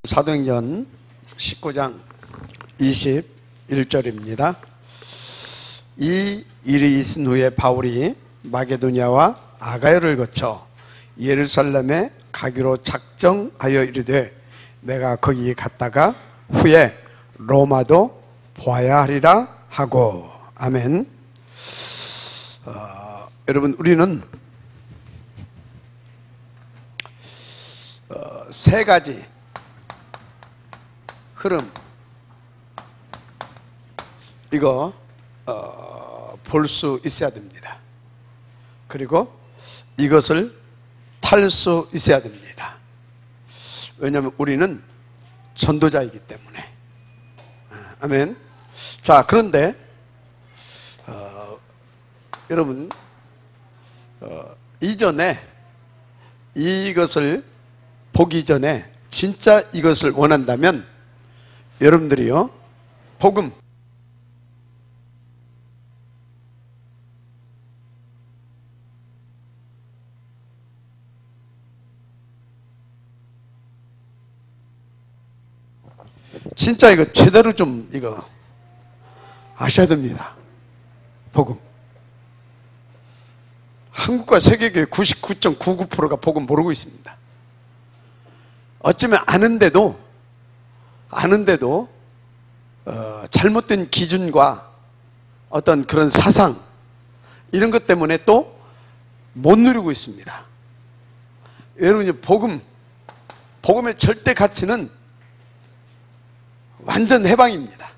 사도행전 19장 21절입니다. 이 일이 있은 후에 바울이 마게도냐와 아가야를 거쳐 예루살렘에 가기로 작정하여 이르되 내가 거기 갔다가 후에 로마도 보아야 하리라 하고. 아멘. 여러분, 우리는 세 가지 흐름, 이거 볼 수 있어야 됩니다. 그리고 이것을 탈 수 있어야 됩니다. 왜냐하면 우리는 전도자이기 때문에. 아멘. 자, 그런데 여러분, 이전에 이것을 보기 전에 진짜 이것을 원한다면 여러분들이요, 복음, 진짜 이거 제대로 좀 이거 아셔야 됩니다. 복음. 한국과 세계교회 99.99%가 복음 모르고 있습니다. 어쩌면 아는데도 잘못된 기준과 어떤 그런 사상, 이런 것 때문에 또 못 누리고 있습니다. 여러분, 복음의 절대 가치는 완전 해방입니다.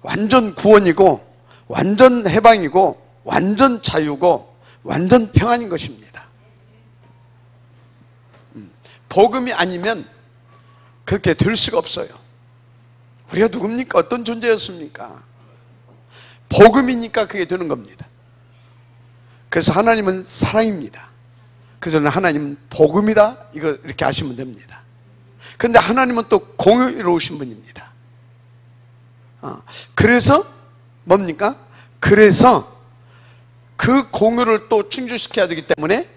완전 구원이고, 완전 해방이고, 완전 자유고, 완전 평안인 것입니다. 복음이 아니면 그렇게 될 수가 없어요. 우리가 누굽니까? 어떤 존재였습니까? 복음이니까 그게 되는 겁니다. 그래서 하나님은 사랑입니다. 그래서 하나님은 복음이다, 이거 이렇게 아시면 됩니다. 그런데 하나님은 또 공의로우신 분입니다. 그래서 뭡니까? 그래서 그 공의를 또 충족시켜야 되기 때문에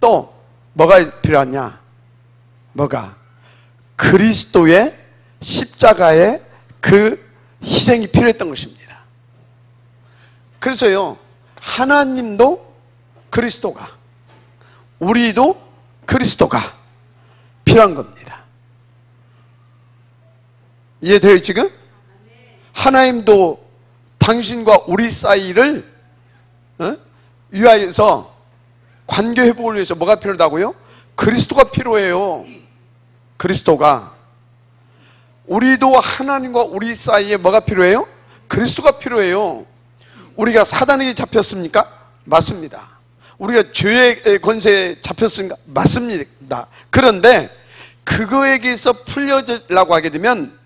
또 뭐가 필요하냐? 뭐가? 그리스도의 십자가의 그 희생이 필요했던 것입니다. 그래서요, 하나님도 그리스도가, 우리도 그리스도가 필요한 겁니다. 이해돼요 지금? 하나님도 당신과 우리 사이를 위하여서 관계 회복을 위해서 뭐가 필요하다고요? 그리스도가 필요해요. 그리스도가. 우리도 하나님과 우리 사이에 뭐가 필요해요? 그리스도가 필요해요. 우리가 사단에게 잡혔습니까? 맞습니다. 우리가 죄의 권세에 잡혔습니까? 맞습니다. 그런데 그거에게서 풀려지려고 하게 되면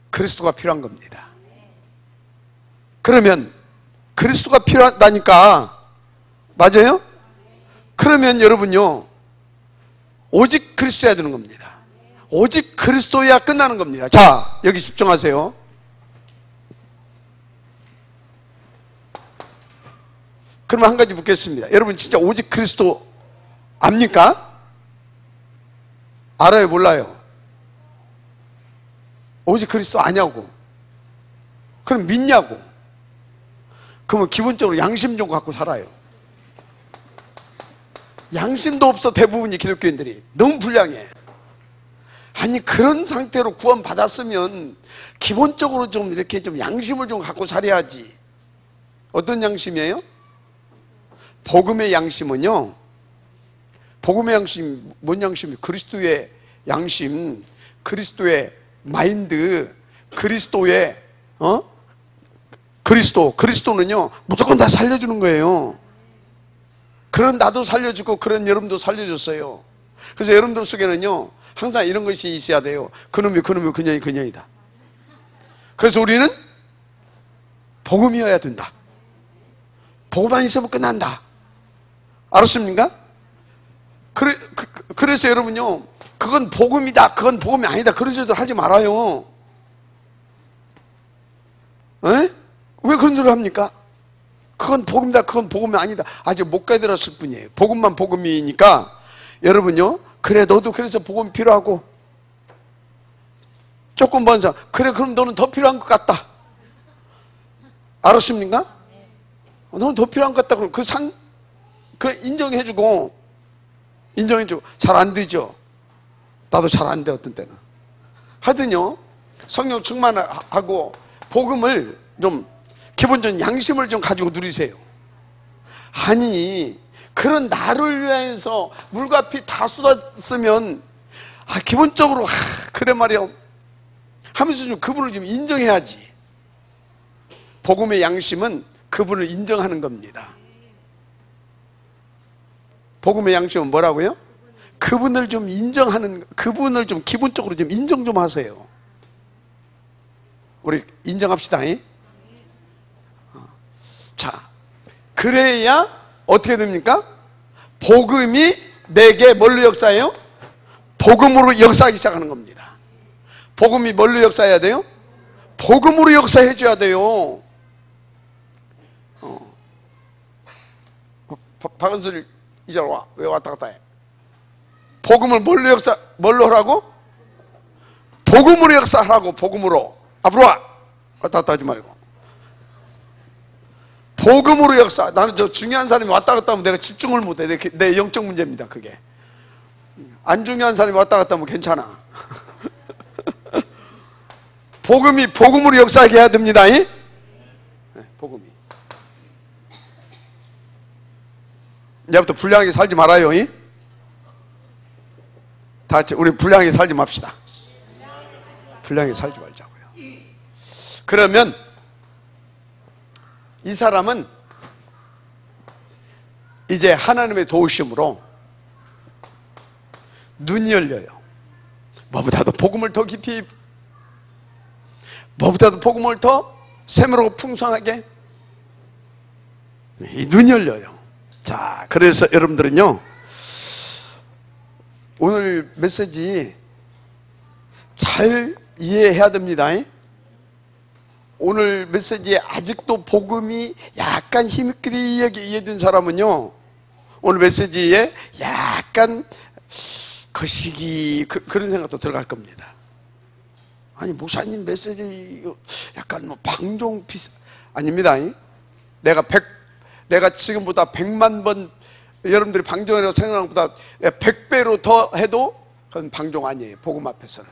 그리스도가 필요한 겁니다. 그러면 그리스도가 필요하다니까, 맞아요? 그러면 여러분요, 오직 그리스도여야 되는 겁니다. 오직 그리스도여야 끝나는 겁니다. 자, 여기 집중하세요. 그러면 한 가지 묻겠습니다. 여러분, 진짜 오직 그리스도 압니까? 알아요, 몰라요? 오직 그리스도 아냐고? 그럼 믿냐고? 그러면 기본적으로 양심 좀 갖고 살아요. 양심도 없어. 대부분이 기독교인들이 너무 불량해. 아니, 그런 상태로 구원 받았으면 기본적으로 좀 이렇게 좀 양심을 좀 갖고 살아야지. 어떤 양심이에요? 복음의 양심은요, 복음의 양심, 뭔 양심이에요? 그리스도의 양심, 그리스도의 마인드, 그리스도의 그리스도는요 무조건 다 살려주는 거예요. 그런 나도 살려주고 그런 여러분도 살려줬어요. 그래서 여러분들 속에는요 항상 이런 것이 있어야 돼요. 그놈이 그년이 그년이다. 그래서 우리는 복음이어야 된다. 복음만 있으면 끝난다. 알았습니까? 그래서 여러분요, 그건 복음이다, 그건 복음이 아니다, 그런 소리들 하지 말아요. 에? 왜 그런 소리를 합니까? 그건 복음이다, 그건 복음이 아니다. 아직 못 깨달았을 뿐이에요. 복음만 복음이니까 여러분요, 그래 너도 그래서 복음이 필요하고, 조금 번 사람 그래 그럼 너는 더 필요한 것 같다. 알았습니까? 너는 더 필요한 것 같다. 그럼 그 인정해주고 잘 안 되죠. 나도 잘 안 돼 어떤 때는. 하여튼요 성령 충만하고 복음을 좀 기본적인 양심을 좀 가지고 누리세요. 아니 그런 나를 위해서 물과 피 다 쏟았으면 기본적으로 그래 말이야 하면서 좀 그분을 좀 인정해야지. 복음의 양심은 그분을 인정하는 겁니다. 복음의 양심은 뭐라고요? 그분을 좀 인정하는, 그분을 좀 기본적으로 좀 인정 좀 하세요. 우리 인정합시다. 자, 그래야 어떻게 됩니까? 복음이 내게 뭘로 역사해요? 복음으로 역사하기 시작하는 겁니다. 복음이 뭘로 역사해야 돼요? 복음으로 역사해 줘야 돼요. 박은슬 이제 와. 왜 왔다 갔다 해? 복음을 뭘로 하라고? 복음으로 역사하라고. 복음으로. 앞으로 와. 왔다 갔다 하지 말고. 복음으로 역사. 나는 저 중요한 사람이 왔다 갔다 하면 내가 집중을 못해. 내 영적 문제입니다. 그게. 안 중요한 사람이 왔다 갔다 하면 괜찮아. 복음이 복음으로 역사하게 해야 됩니다. 네, 복음이. 이제부터 불량하게 살지 말아요. 다 같이 우리 불량하게 살지 맙시다. 불량하게 살지 말자고요. 그러면 이 사람은 이제 하나님의 도우심으로 눈이 열려요. 뭐보다도 복음을 더 깊이, 뭐보다도 복음을 더 세밀하고 풍성하게 이 눈이 열려요. 자, 그래서 여러분들은요 오늘 메시지 잘 이해해야 됩니다. 오늘 메시지에 아직도 복음이 약간 힘있게 이해된 사람은요 오늘 메시지에 약간 거시기 그런 생각도 들어갈 겁니다. 아니 목사님 메시지 약간 뭐 방종 비슷 아닙니다. 내가 지금보다 100만 번 여러분들이 방종이라고 생각하는 것보다 100배로 더 해도 그건 방종 아니에요. 복음 앞에서는.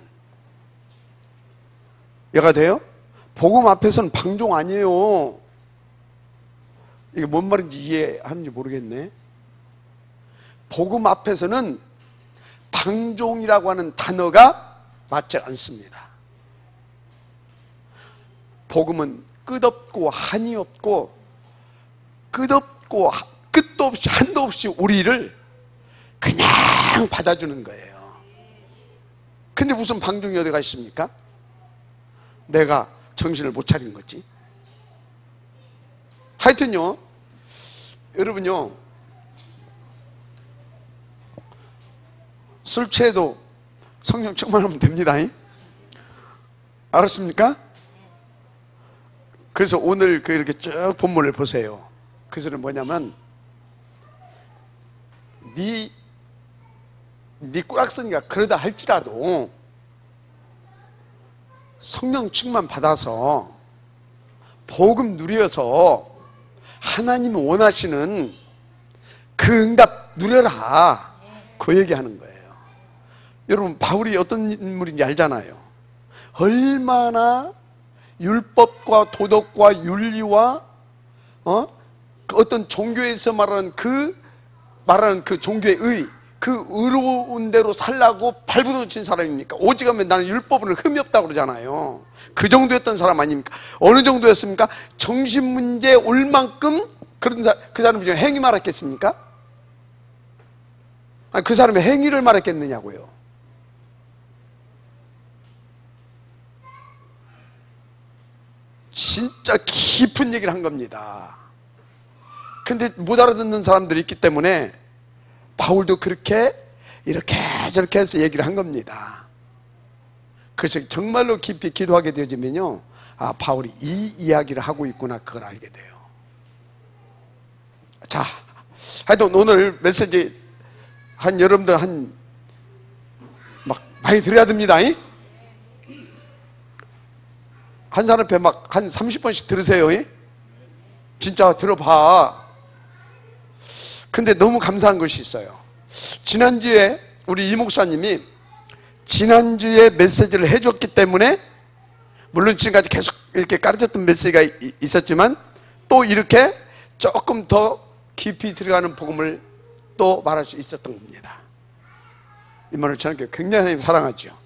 이해가 돼요? 복음 앞에서는 방종 아니에요. 이게 뭔 말인지 이해하는지 모르겠네. 복음 앞에서는 방종이라고 하는 단어가 맞지 않습니다. 복음은 끝없고 한이 없고 끝없고 끝도 없이 한도 없이 우리를 그냥 받아주는 거예요. 근데 무슨 방종이 어디가 있습니까? 내가 정신을 못 차린 거지. 하여튼요 여러분요 술 취해도 성령 충만하면 됩니다. 알았습니까? 그래서 오늘 이렇게 쭉 본문을 보세요. 그 소리는 뭐냐면 네 꾸락서니가 그러다 할지라도 성령 충만 받아서 복음 누려서 하나님이 원하시는 그 응답 누려라. 그 얘기하는 거예요. 여러분 바울이 어떤 인물인지 알잖아요. 얼마나 율법과 도덕과 윤리와 어떤 종교에서 말하는 그 종교의 의, 그 의로운 대로 살라고 발부둥 친 사람입니까? 오직하면 나는 율법은 흠이 없다고 그러잖아요. 그 정도였던 사람 아닙니까? 어느 정도였습니까? 정신문제 올 만큼 그 사람이 지금 행위 말했겠습니까? 아니, 그 사람의 행위를 말했겠느냐고요. 진짜 깊은 얘기를 한 겁니다. 근데 못 알아듣는 사람들이 있기 때문에 바울도 그렇게 이렇게 저렇게 해서 얘기를 한 겁니다. 그래서 정말로 깊이 기도하게 되어지면요 바울이 이 이야기를 하고 있구나 그걸 알게 돼요. 자, 하여튼 오늘 메시지 여러분들 한 많이 들어야 됩니다. 한 사람 앞에 막 한 30번씩 들으세요. 진짜 들어봐. 근데 너무 감사한 것이 있어요. 지난주에 우리 이 목사님이 지난주에 메시지를 해줬기 때문에, 물론 지금까지 계속 이렇게 가르쳤던 메시지가 있었지만 또 이렇게 조금 더 깊이 들어가는 복음을 또 말할 수 있었던 겁니다. 임마누엘 찬양교회 굉장히 하나님 사랑하죠.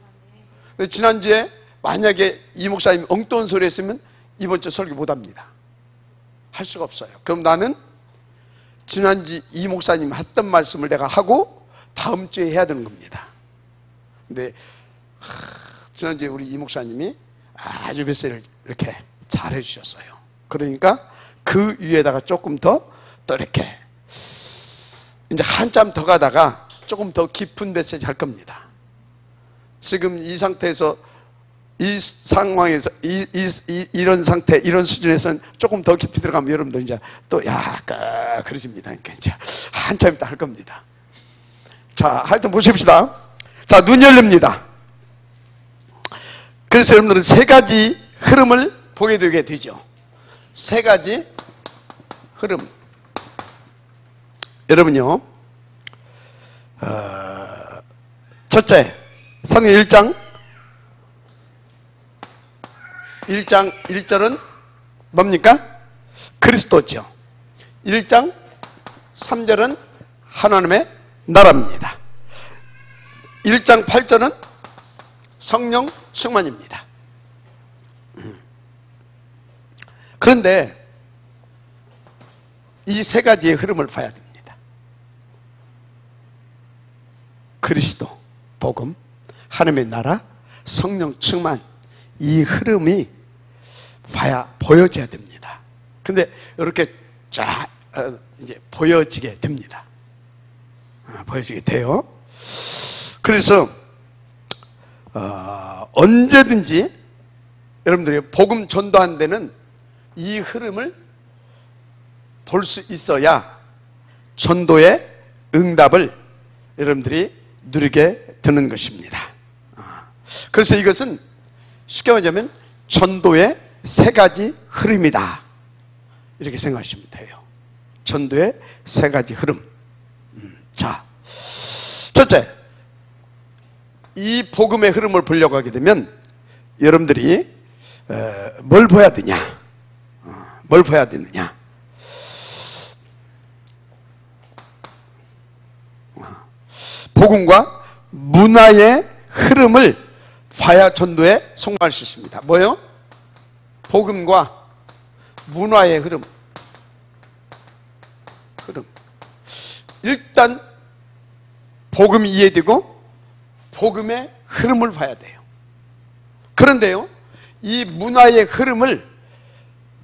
근데 지난주에 만약에 이 목사님이 엉뚱한 소리 했으면 이번 주 설교 못합니다. 할 수가 없어요. 그럼 나는 지난주 이 목사님 했던 말씀을 내가 하고 다음 주에 해야 되는 겁니다. 근데 지난주에 우리 이 목사님이 아주 메시지를 이렇게 잘 해주셨어요. 그러니까 그 위에다가 조금 더 이렇게 이제 한참 더 가다가 조금 더 깊은 메시지 할 겁니다. 지금 이 상태에서, 이 상황에서, 이런 상태, 이런 수준에서는 조금 더 깊이 들어가면 여러분들 이제 또 약간 그러십니다. 그러니까 이제 한참 있다 할 겁니다. 자, 하여튼 보십시다. 자, 눈 열립니다. 그래서 여러분들은 세 가지 흐름을 보게 되게 되죠. 세 가지 흐름. 여러분요, 첫째, 사도행전 1장 1절은 뭡니까? 그리스도죠. 1장 3절은 하나님의 나라입니다. 1장 8절은 성령 충만입니다. 그런데 이 세 가지의 흐름을 봐야 됩니다. 그리스도, 복음, 하나님의 나라, 성령 충만, 이 흐름이 보여져야 됩니다. 근데 이렇게 쫙 이제 보여지게 됩니다. 보여지게 돼요. 그래서 언제든지 여러분들이 복음 전도한 데는 이 흐름을 볼 수 있어야 전도의 응답을 여러분들이 누리게 되는 것입니다. 그래서 이것은 쉽게 말하자면 전도의 세 가지 흐름이다, 이렇게 생각하시면 돼요. 전도의 세 가지 흐름. 자, 첫째, 이 복음의 흐름을 보려고 하게 되면 여러분들이 뭘 봐야 되냐? 뭘 봐야 되느냐? 복음과 문화의 흐름을 봐야 전도에 성공할 수 있습니다. 뭐요? 복음과 문화의 흐름. 일단 복음이 이해되고 복음의 흐름을 봐야 돼요. 그런데요, 이 문화의 흐름을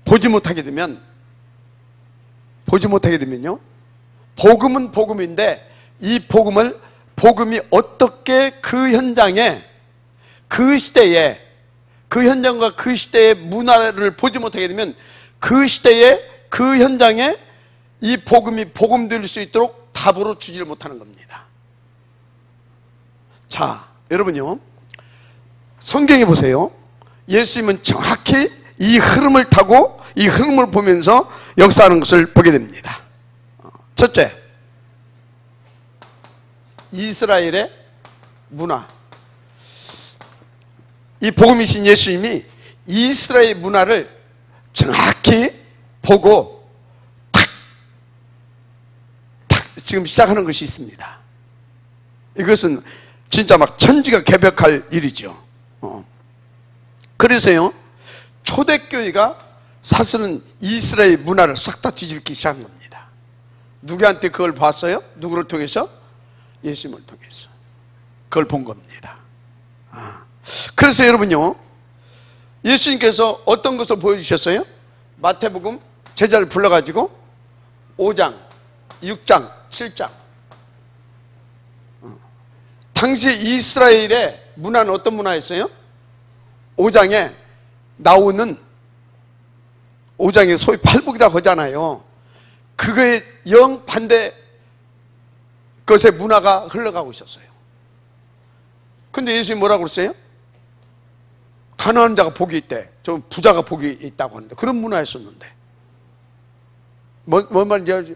보지 못하게 되면요, 복음은 복음인데 이 복음이 어떻게 그 현장에, 그 시대에, 그 현장과 그 시대의 문화를 보지 못하게 되면 그 시대에, 그 현장에 이 복음이 복음될 수 있도록 답으로 주지를 못하는 겁니다. 자, 여러분요, 성경에 보세요. 예수님은 정확히 이 흐름을 타고 이 흐름을 보면서 역사하는 것을 보게 됩니다. 첫째, 이스라엘의 문화. 이 복음이신 예수님이 이스라엘 문화를 정확히 보고 탁 지금 시작하는 것이 있습니다. 이것은 진짜 막 천지가 개벽할 일이죠. 그래서요, 초대교회가 사실은 이스라엘 문화를 싹 다 뒤집기 시작한 겁니다. 누구한테 그걸 봤어요? 누구를 통해서? 예수님을 통해서 그걸 본 겁니다. 그래서 여러분요, 예수님께서 어떤 것을 보여주셨어요? 마태복음 제자를 불러가지고 5장, 6장, 7장. 당시 이스라엘의 문화는 어떤 문화였어요? 5장에 나오는, 5장에 소위 팔복이라고 하잖아요. 그거에 영 반대 것의 문화가 흘러가고 있었어요. 근데 예수님이 뭐라고 그랬어요? 가난한 자가 복이 있대. 저 부자가 복이 있다고 하는데 그런 문화였었는데. 뭔 말인지 알지?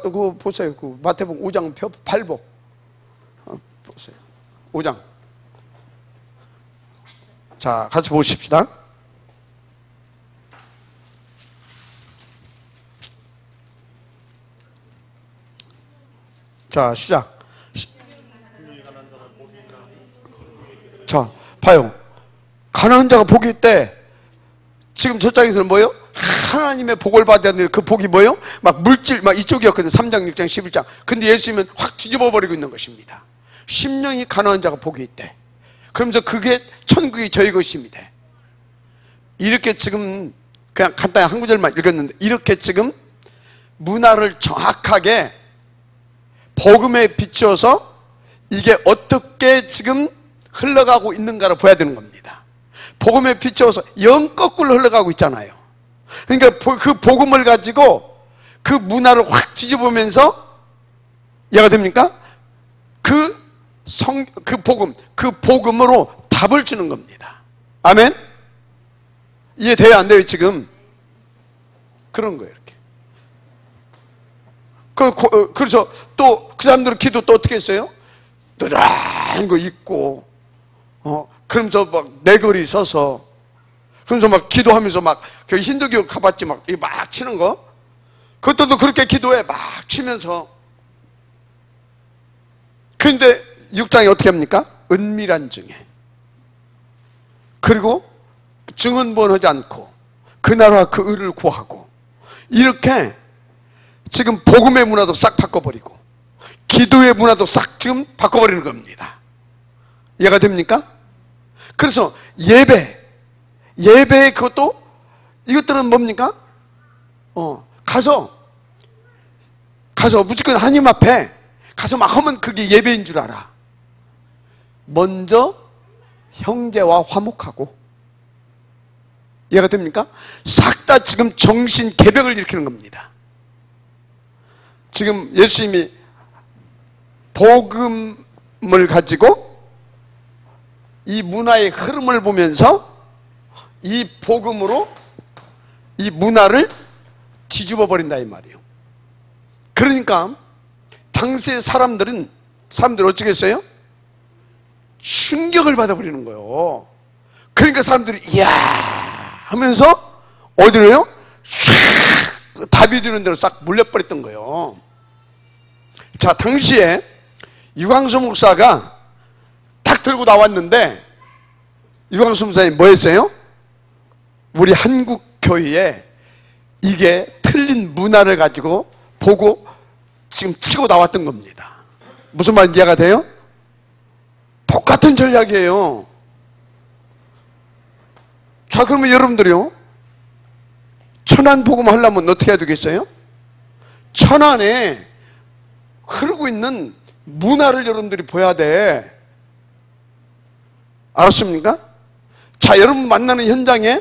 그거 보세요. 그 마태복음 5장 8복. 보세요. 5장. 자, 같이 보십시다. 자, 시작. 자, 봐요. 가난한 자가 복이 있대. 지금 저장에서는 뭐예요? 하나님의 복을 받아야 되는데 그 복이 뭐예요? 막 물질, 막 이쪽이었거든요. 3장, 6장, 11장. 근데 예수님은 확 뒤집어버리고 있는 것입니다. 심령이 가난한 자가 복이 있대. 그러면서 그게 천국이 저희 것입니다. 이렇게 지금 그냥 간단히 한 구절만 읽었는데 이렇게 지금 문화를 정확하게 복음에 비추어서 이게 어떻게 지금 흘러가고 있는가를 봐야 되는 겁니다. 복음에 비추어서 영 거꾸로 흘러가고 있잖아요. 그러니까 그 복음을 가지고 그 문화를 확 뒤집으면서 이해가 됩니까? 그 복음으로 답을 주는 겁니다. 아멘? 이해돼요? 안 돼요? 지금? 그런 거예요, 이렇게. 그래서 또 그 사람들은 기도 또 어떻게 했어요? 노란 거 입고, 그러면서 막 내거리 서서, 그러면서 막 기도하면서 막, 그 힌두교 가봤지 막 치는 거? 그것도 그렇게 기도해. 막 치면서. 그런데 6장에 어떻게 합니까? 은밀한 중에. 그리고 증언번하지 않고 그 나라와 그 의를 구하고 이렇게 지금 복음의 문화도 싹 바꿔버리고 기도의 문화도 싹 지금 바꿔버리는 겁니다. 이해가 됩니까? 그래서 예배 그것도 이것들은 뭡니까? 가서 무조건 하나님 앞에 가서 막 하면 그게 예배인 줄 알아. 먼저 형제와 화목하고 이해가 됩니까? 싹 다 지금 정신 개벽을 일으키는 겁니다. 지금 예수님이 복음을 가지고 이 문화의 흐름을 보면서 이 복음으로 이 문화를 뒤집어 버린다 이 말이에요. 그러니까 당시의 사람들은 어떻게 했어요? 충격을 받아버리는 거예요. 그러니까 사람들이 이야 하면서 어디로요? 샥 답이 되는 대로 싹 몰려버렸던 거예요. 자, 당시에 유광수 목사가 딱 들고 나왔는데 유광수 목사님 뭐 했어요? 우리 한국 교회에 이게 틀린 문화를 가지고 보고 지금 치고 나왔던 겁니다. 무슨 말인지 이해가 돼요? 똑같은 전략이에요. 자, 그러면 여러분들이요, 천안 복음 하려면 어떻게 해야 되겠어요? 천안에 흐르고 있는 문화를 여러분들이 보야 돼. 알았습니까? 자, 여러분 만나는 현장에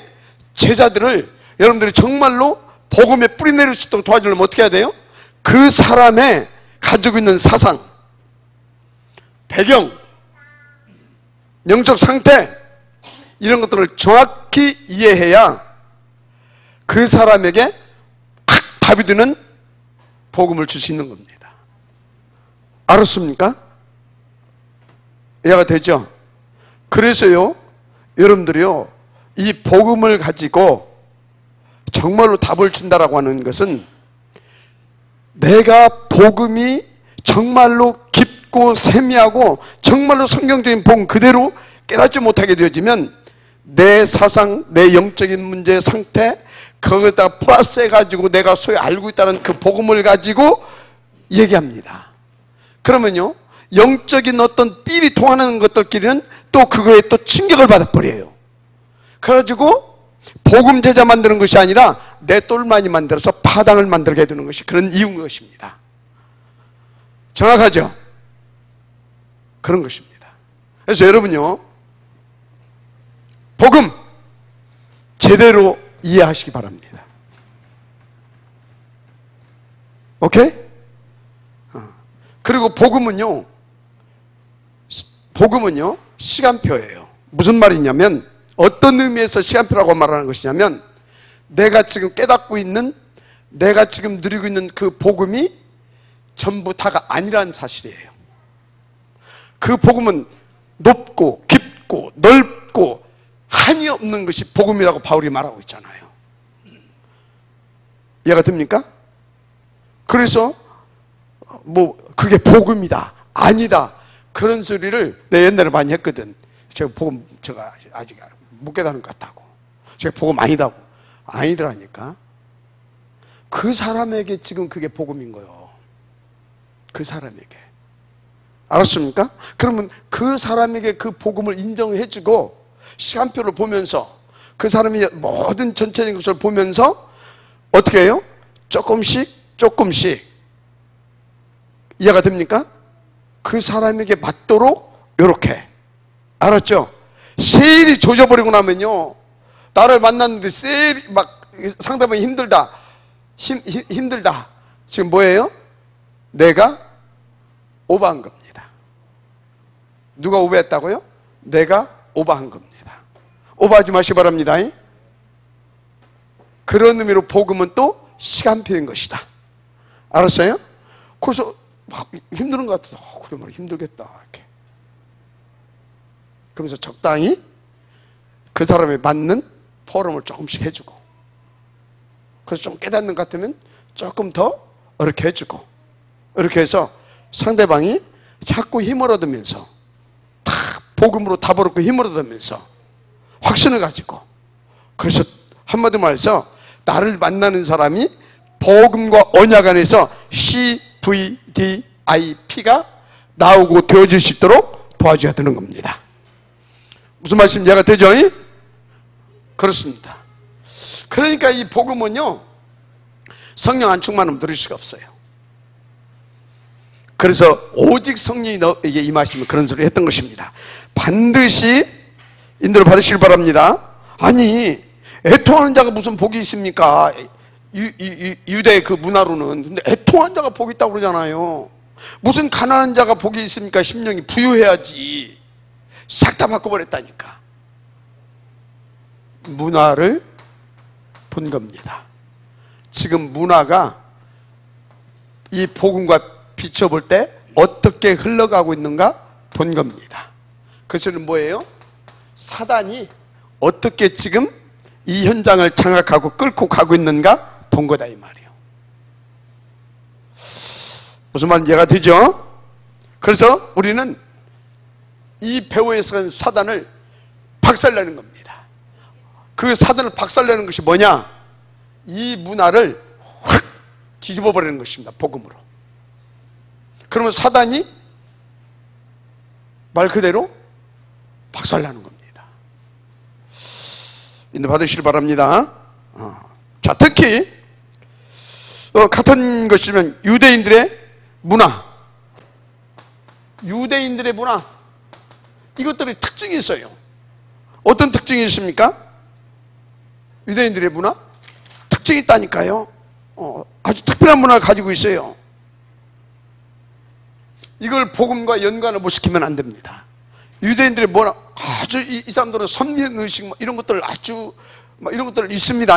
제자들을 여러분들이 정말로 복음에 뿌리 내릴 수 있도록 도와주려면 어떻게 해야 돼요? 그 사람의 가지고 있는 사상, 배경, 영적 상태 이런 것들을 정확히 이해해야 그 사람에게 확 답이 되는 복음을 줄 수 있는 겁니다. 알았습니까? 이해가 되죠? 그래서요, 여러분들이요, 이 복음을 가지고 정말로 답을 준다라고 하는 것은 내가 복음이 정말로 깊고 세미하고 정말로 성경적인 복음 그대로 깨닫지 못하게 되어지면 내 사상, 내 영적인 문제 상태 그거에다가 플러스 해가지고 내가 소위 알고 있다는 그 복음을 가지고 얘기합니다. 그러면요, 영적인 어떤 삘이 통하는 것들끼리는 또 그거에 또 충격을 받아버려요. 그래가지고 복음 제자 만드는 것이 아니라 내 똘마니 만들어서 파당을 만들게 되는 것이 그런 이유인 것입니다. 정확하죠? 그런 것입니다. 그래서 여러분요, 복음 제대로 이해하시기 바랍니다. 오케이? 그리고 복음은요 시간표예요. 무슨 말이냐면, 어떤 의미에서 시간표라고 말하는 것이냐면, 내가 지금 깨닫고 있는, 내가 지금 누리고 있는 그 복음이 전부 다가 아니라는 사실이에요. 그 복음은 높고 깊고 넓고 한이 없는 것이 복음이라고 바울이 말하고 있잖아요. 이해가 됩니까? 그래서 뭐 그게 복음이다, 아니다, 그런 소리를 내 옛날에 많이 했거든. 제가 복음 제가 아직 못 깨닫는 것 같다고, 제가 복음 아니다고. 아니더라니까. 그 사람에게 지금 그게 복음인 거예요. 그 사람에게. 알았습니까? 그러면 그 사람에게 그 복음을 인정해주고 시간표를 보면서 그 사람이 모든 전체적인 것을 보면서 어떻게 해요? 조금씩 이해가 됩니까? 그 사람에게 맞도록 이렇게. 알았죠? 세일이 조져버리고 나면요, 나를 만났는데 세일이 막 상대방이 힘들다, 힘들다. 지금 뭐예요? 내가 오버한 겁니다. 누가 오버했다고요? 내가 오버한 겁니다. 오버하지 마시기 바랍니다. 그런 의미로 복음은 또 시간표인 것이다. 알았어요? 그래서 막 힘든 것 같아서 그래 말이야, 힘들겠다 이렇게. 그러면서 적당히 그 사람에 맞는 포럼을 조금씩 해주고, 그래서 좀 깨닫는 것 같으면 조금 더 이렇게 해주고, 이렇게 해서 상대방이 자꾸 힘을 얻으면서 다 복음으로 답을 얻고 힘을 얻으면서 확신을 가지고, 그래서 한마디로 말해서 나를 만나는 사람이 복음과 언약 안에서 CVDIP가 나오고 되어질 수 있도록 도와줘야 되는 겁니다. 무슨 말씀 이해가 되죠? 그렇습니다. 그러니까 이 복음은요, 성령 안 충만하면 누릴 수가 없어요. 그래서 오직 성령이 너에게 임하시면 그런 소리 했던 것입니다. 반드시 인도를 받으시길 바랍니다. 아니, 애통하는 자가 무슨 복이 있습니까? 유대 그 문화로는. 근데 애통하는 자가 복이 있다고 그러잖아요. 무슨 가난한 자가 복이 있습니까? 심령이 부유해야지. 싹 다 바꿔버렸다니까. 문화를 본 겁니다. 지금 문화가 이 복음과 비춰볼 때 어떻게 흘러가고 있는가 본 겁니다. 그것은 뭐예요? 사단이 어떻게 지금 이 현장을 장악하고 끌고 가고 있는가 본 거다 이 말이에요. 무슨 말인지 이해가 되죠? 그래서 우리는 이 배후에서 사단을 박살내는 겁니다. 그 사단을 박살내는 것이 뭐냐? 이 문화를 확 뒤집어 버리는 것입니다. 복음으로. 그러면 사단이 말 그대로 박살나는 겁니다. 인도 받으시길 바랍니다. 자, 특히 같은 것이면 유대인들의 문화, 이것들이 특징이 있어요. 어떤 특징이 있습니까? 유대인들의 문화? 특징이 있다니까요. 아주 특별한 문화를 가지고 있어요. 이걸 복음과 연관을 못 시키면 안 됩니다. 유대인들의 문화, 아주 이 사람들은 선민 의식 이런 것들 아주 이런 것들 있습니다.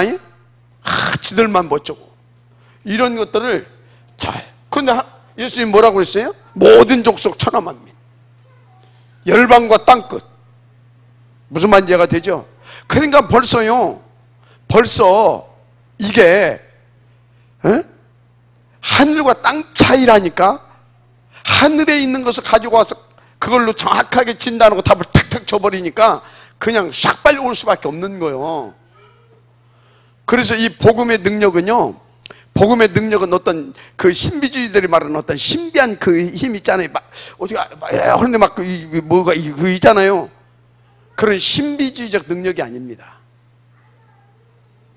지들만 멋지고 이런 것들을 잘. 그런데 예수님 뭐라고 그랬어요? 모든 족속 천하만민, 열방과 땅끝. 무슨 말인지 이해가 되죠? 그러니까 벌써 이게 하늘과 땅 차이라니까. 하늘에 있는 것을 가지고 와서 그걸로 정확하게 진단하고 답을 탁탁 줘버리니까 그냥 샥 빨리 올 수밖에 없는 거예요. 그래서 이 복음의 능력은요, 복음의 능력은 어떤 그 신비주의들이 말하는 어떤 신비한 그 힘 있잖아요. 막 어디가 그런데 막 뭐가 그 있잖아요. 그런 신비주의적 능력이 아닙니다.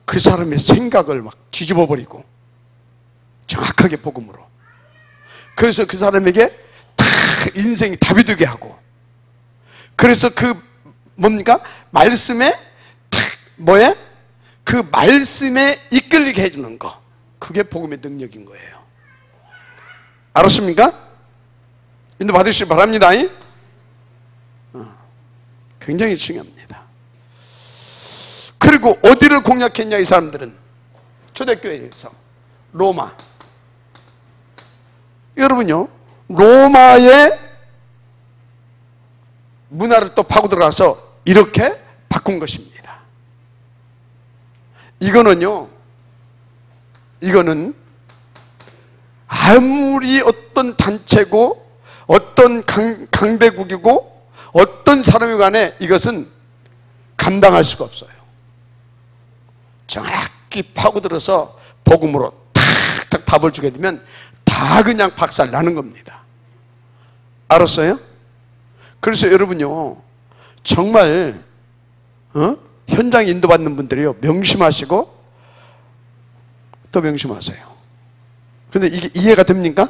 그 사람의 생각을 막 뒤집어 버리고 정확하게 복음으로. 그래서 그 사람에게 다 인생이 답이 되게 하고, 그래서 그 뭡니까? 말씀에 탁 뭐에? 그 말씀에 이끌리게 해주는 거, 그게 복음의 능력인 거예요. 알았습니까? 인도 받으시기 바랍니다. 굉장히 중요합니다. 그리고 어디를 공략했냐, 이 사람들은? 초대교회에서 로마. 여러분요, 로마의 문화를 또 파고 들어가서 이렇게 바꾼 것입니다. 이거는 아무리 어떤 단체고 어떤 강대국이고 어떤 사람이 간에 이것은 감당할 수가 없어요. 정확히 파고들어서 복음으로 탁탁 답을 주게 되면 다 그냥 박살 나는 겁니다. 알았어요? 그래서 여러분요, 정말 현장 인도받는 분들이요, 명심하시고 또 명심하세요. 근데 이게 이해가 됩니까?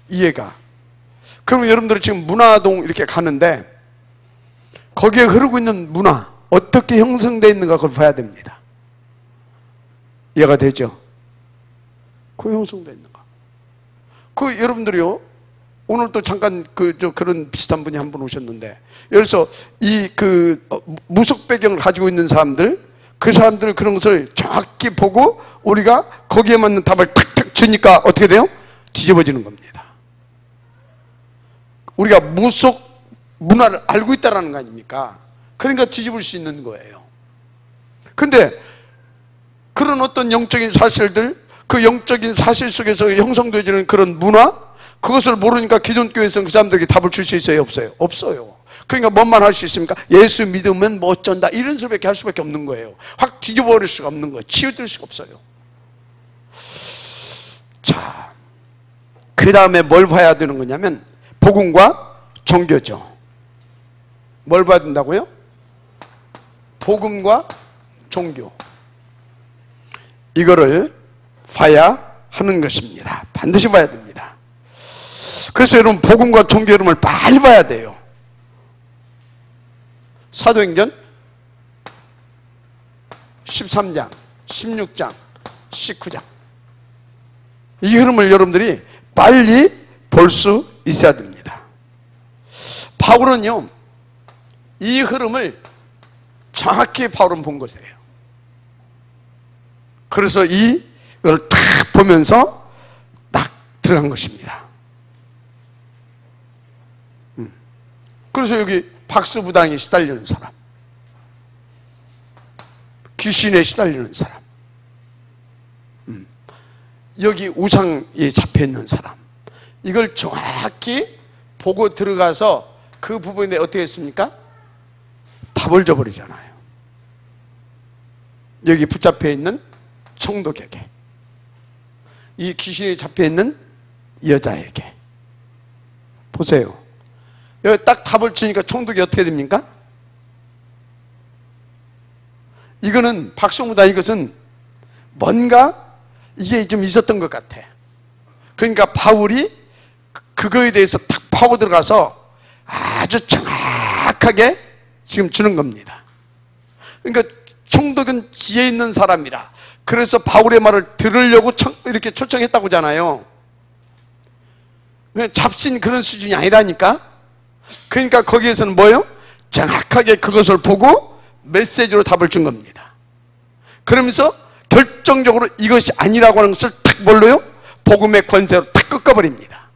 이해가. 그러면 여러분들이 지금 문화동 이렇게 가는데 거기에 흐르고 있는 문화 어떻게 형성되어 있는가 그걸 봐야 됩니다. 이해가 되죠? 그 형성되어 있는가. 그 여러분들이요, 오늘 또 잠깐 그런 비슷한 분이 한 분 오셨는데, 여기서 무속 배경을 가지고 있는 사람들, 그 사람들 그런 것을 정확히 보고 우리가 거기에 맞는 답을 탁탁 주니까 어떻게 돼요? 뒤집어지는 겁니다. 우리가 무속 문화를 알고 있다는 거 아닙니까? 그러니까 뒤집을 수 있는 거예요. 근데 그런 어떤 영적인 사실들, 그 영적인 사실 속에서 형성되어지는 그런 문화, 그것을 모르니까 기존 교회에서는 그 사람들에게 답을 줄 수 있어요? 없어요? 없어요. 그러니까 뭔만 할 수 있습니까? 예수 믿으면 뭐 어쩐다, 이런 소리밖에 할 수밖에 없는 거예요. 확 뒤집어버릴 수가 없는 거예요. 치우들 수가 없어요. 자, 그 다음에 뭘 봐야 되는 거냐면 복음과 종교죠. 뭘 봐야 된다고요? 복음과 종교. 이거를 봐야 하는 것입니다. 반드시 봐야 됩니다. 그래서 여러분, 복음과 종교 이름을 빨리 봐야 돼요. 사도행전 13장, 16장, 19장. 이 흐름을 여러분들이 빨리 볼 수 있어야 됩니다. 바울은요, 이 흐름을 정확히 바울은 본 것이에요. 그래서 이걸 탁 보면서 딱 들어간 것입니다. 그래서 여기 박수부당에 시달리는 사람, 귀신에 시달리는 사람, 여기 우상에 잡혀있는 사람, 이걸 정확히 보고 들어가서 그 부분에 어떻게 했습니까? 답을 줘버리잖아요. 여기 붙잡혀 있는 총독에게, 이 귀신에 잡혀있는 여자에게. 보세요. 여기 딱 답을 주니까 총독이 어떻게 됩니까? 이거는 박수무다, 이것은 뭔가 이게 좀 있었던 것 같아. 그러니까 바울이 그거에 대해서 탁 파고 들어가서 아주 정확하게 지금 주는 겁니다. 그러니까 총독은 지혜 있는 사람이라, 그래서 바울의 말을 들으려고 이렇게 초청했다고 하잖아요. 그냥 잡신 그런 수준이 아니라니까. 그러니까 거기에서는 뭐예요? 정확하게 그것을 보고 메시지로 답을 준 겁니다. 그러면서 결정적으로 이것이 아니라고 하는 것을 탁 뭘로요? 복음의 권세로 탁 꺾어버립니다.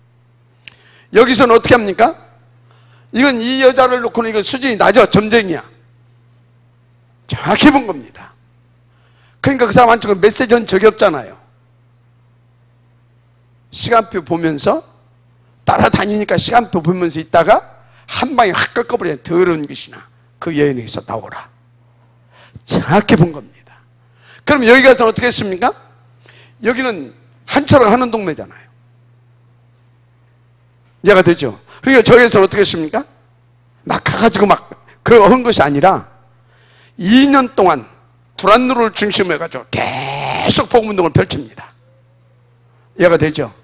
여기서는 어떻게 합니까? 이건 이 여자를 놓고는 이건 수준이 낮아, 점쟁이야. 정확히 본 겁니다. 그러니까 그 사람 한쪽은 메시지는 적이 없잖아요. 시간표 보면서 따라다니니까 시간표 보면서 있다가 한 방에 확 꺾어버려요. 더러운 것이나 그 여인에게서 나오라. 정확히 본 겁니다. 그럼 여기 가서 어떻게 했습니까? 여기는 한철을 하는 동네잖아요. 이해가 되죠? 그러니까 저기에서 어떻게 했습니까? 막 가가지고 막 그런 것이 아니라 2년 동안 두란노를 중심으로 해가지고 계속 복음 운동을 펼칩니다. 이해가 되죠?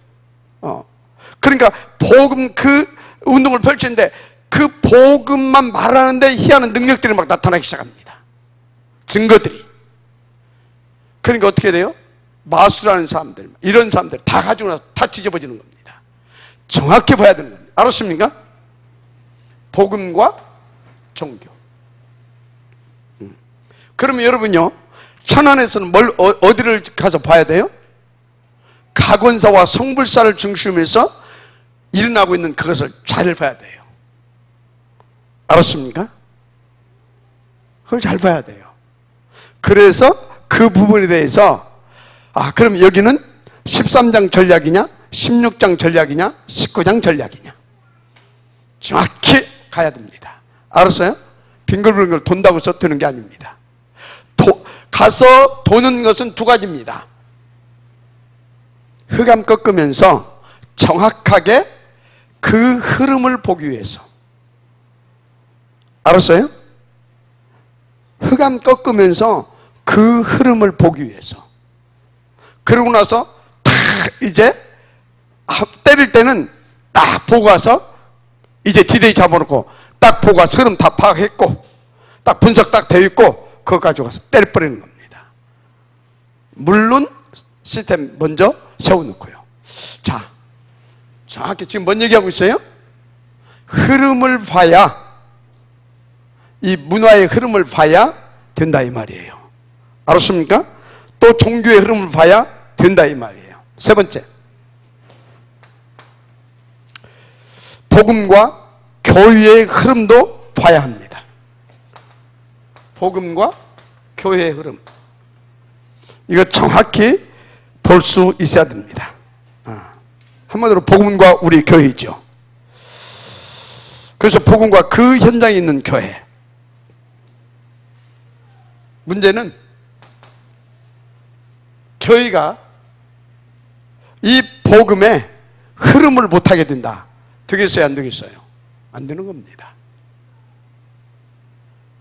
그러니까 복음 그 운동을 펼치는데 그 복음만 말하는데 희한한 능력들이 막 나타나기 시작합니다. 증거들이. 그러니까 어떻게 돼요? 마술하는 사람들, 이런 사람들 다 가지고 나서 다 뒤집어지는 겁니다. 정확히 봐야 되는 겁니다. 알았습니까? 복음과 종교. 그러면 여러분요, 천안에서는 어디를 가서 봐야 돼요? 가권사와 성불사를 중심으로 해서 일어나고 있는 그것을 잘 봐야 돼요. 알았습니까? 그걸 잘 봐야 돼요. 그래서 그 부분에 대해서 그럼 여기는 13장 전략이냐 16장 전략이냐 19장 전략이냐 정확히 가야 됩니다. 알았어요? 빙글빙글 돈다고 써뜨는 게 아닙니다. 가서 도는 것은 두 가지입니다. 흑암 꺾으면서 정확하게 그 흐름을 보기 위해서. 알았어요? 흑암 꺾으면서 그 흐름을 보기 위해서. 그러고 나서 탁 이제 때릴 때는 딱 보고 와서 이제 디데이 잡아놓고 딱 보고 와서 흐름 다 파악했고 딱 분석 딱 되어 있고 그거 가지고 가서 때려버리는 겁니다. 물론 시스템 먼저 세워놓고요. 자, 정확히 지금 뭔 얘기하고 있어요? 흐름을 봐야, 이 문화의 흐름을 봐야 된다 이 말이에요. 알았습니까? 또 종교의 흐름을 봐야 된다 이 말이에요. 세 번째, 복음과 교회의 흐름도 봐야 합니다. 복음과 교회의 흐름, 이거 정확히 볼 수 있어야 됩니다. 한마디로 복음과 우리 교회이죠. 그래서 복음과 그 현장에 있는 교회. 문제는 교회가 이 복음의 흐름을 못하게 된다. 되겠어요? 안 되겠어요? 안 되는 겁니다.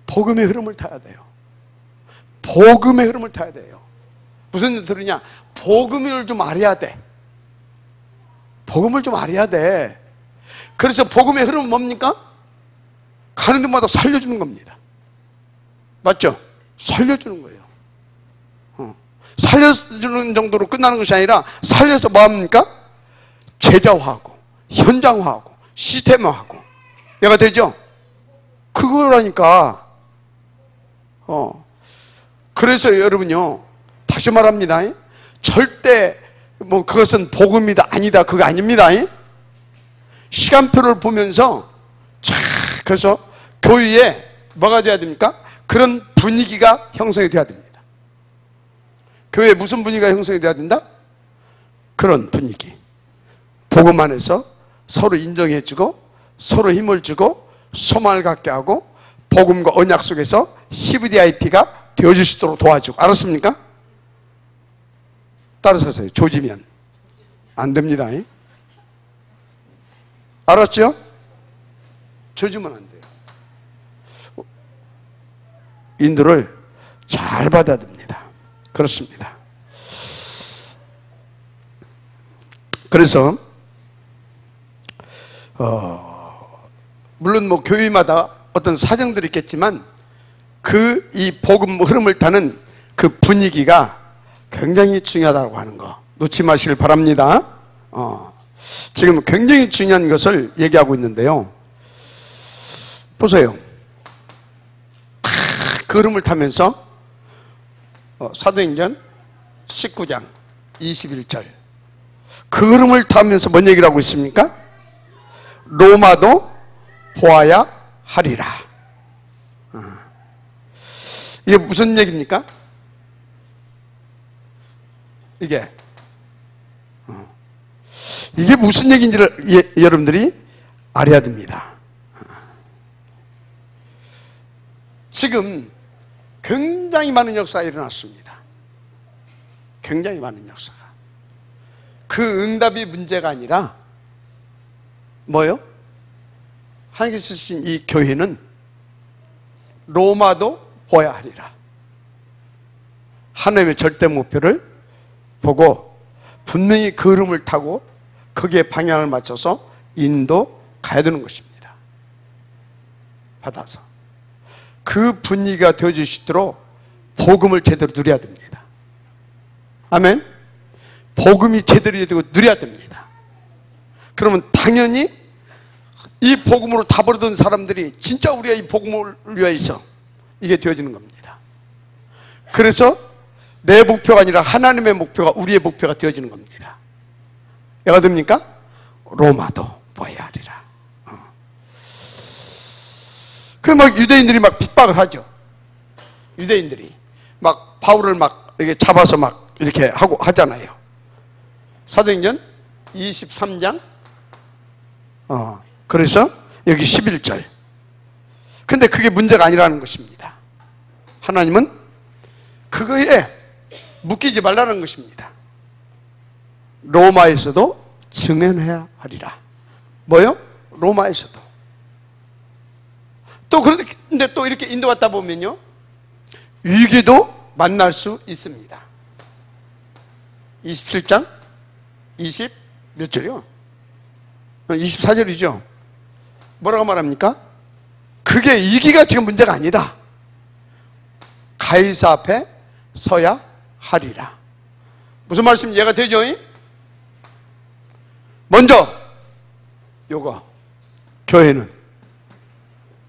복음의 흐름을 타야 돼요. 복음의 흐름을 타야 돼요. 무슨 일 들으냐? 복음을 좀 알아야 돼. 복음을 좀 알아야 돼. 그래서 복음의 흐름은 뭡니까? 가는 데마다 살려주는 겁니다. 맞죠? 살려주는 거예요. 살려주는 정도로 끝나는 것이 아니라 살려서 뭐합니까? 제자화하고 현장화하고 시스템화하고 얘가 되죠? 그거라니까. 그래서 여러분요, 다시 말합니다. 절대 뭐 그것은 복음이다 아니다 그거 아닙니다. 시간표를 보면서 그래서 교회에 뭐가 돼야 됩니까? 그런 분위기가 형성이 돼야 됩니다. 교회에 무슨 분위기가 형성이 돼야 된다? 그런 분위기. 복음 안에서 서로 인정해주고 서로 힘을 주고 소망을 갖게 하고 복음과 언약 속에서 CVDIP가 되어질 수 있도록 도와주고. 알았습니까? 따라서세요. 조지면 안 됩니다. 알았죠? 조지면 안 돼요. 인도를 잘 받아야 됩니다. 그렇습니다. 그래서 물론 뭐 교회마다 어떤 사정들이 있겠지만 이 복음 흐름을 타는 그 분위기가 굉장히 중요하다고 하는 거 놓지 마시길 바랍니다. 지금 굉장히 중요한 것을 얘기하고 있는데요. 보세요. 그 흐름을 타면서 사도행전 19장 21절 그 흐름을 타면서 뭔 얘기를 하고 있습니까? 로마도 보아야 하리라. 이게 무슨 얘기입니까? 이게 무슨 얘기인지를 여러분들이 알아야 됩니다. 지금 굉장히 많은 역사가 일어났습니다. 굉장히 많은 역사가. 그 응답이 문제가 아니라 뭐요? 하나님께서 쓰신 이 교회는 로마도 보아야 하리라. 하나님의 절대 목표를 보고 분명히 그 흐름을 타고 거기에 방향을 맞춰서 인도 가야 되는 것입니다. 받아서 그 분위기가 되어질 수 있도록 복음을 제대로 누려야 됩니다. 아멘. 복음이 제대로 되고 누려야 됩니다. 그러면 당연히 이 복음으로 다 버리던 사람들이 진짜 우리가 이 복음을 위하여서 이게 되어지는 겁니다. 그래서 내 목표가 아니라 하나님의 목표가 우리의 목표가 되어지는 겁니다. 얘가 됩니까? 로마도 보아야 하리라. 그 막 유대인들이 막 핍박을 하죠. 유대인들이 막 바울을 막 이렇게 잡아서 막 이렇게 하고 하잖아요. 사도행전 23장 그래서 여기 11절. 근데 그게 문제가 아니라는 것입니다. 하나님은 그거에 묶이지 말라는 것입니다. 로마에서도 증언해야 하리라. 뭐요? 로마에서도. 또 그런데 또 이렇게 인도받다 보면요, 위기도 만날 수 있습니다. 27장 20 몇 절이요? 24절이죠. 뭐라고 말합니까? 그게 위기가 지금 문제가 아니다. 가이사 앞에 서야 하리라. 무슨 말씀 이해가 되죠? 먼저 요거 교회는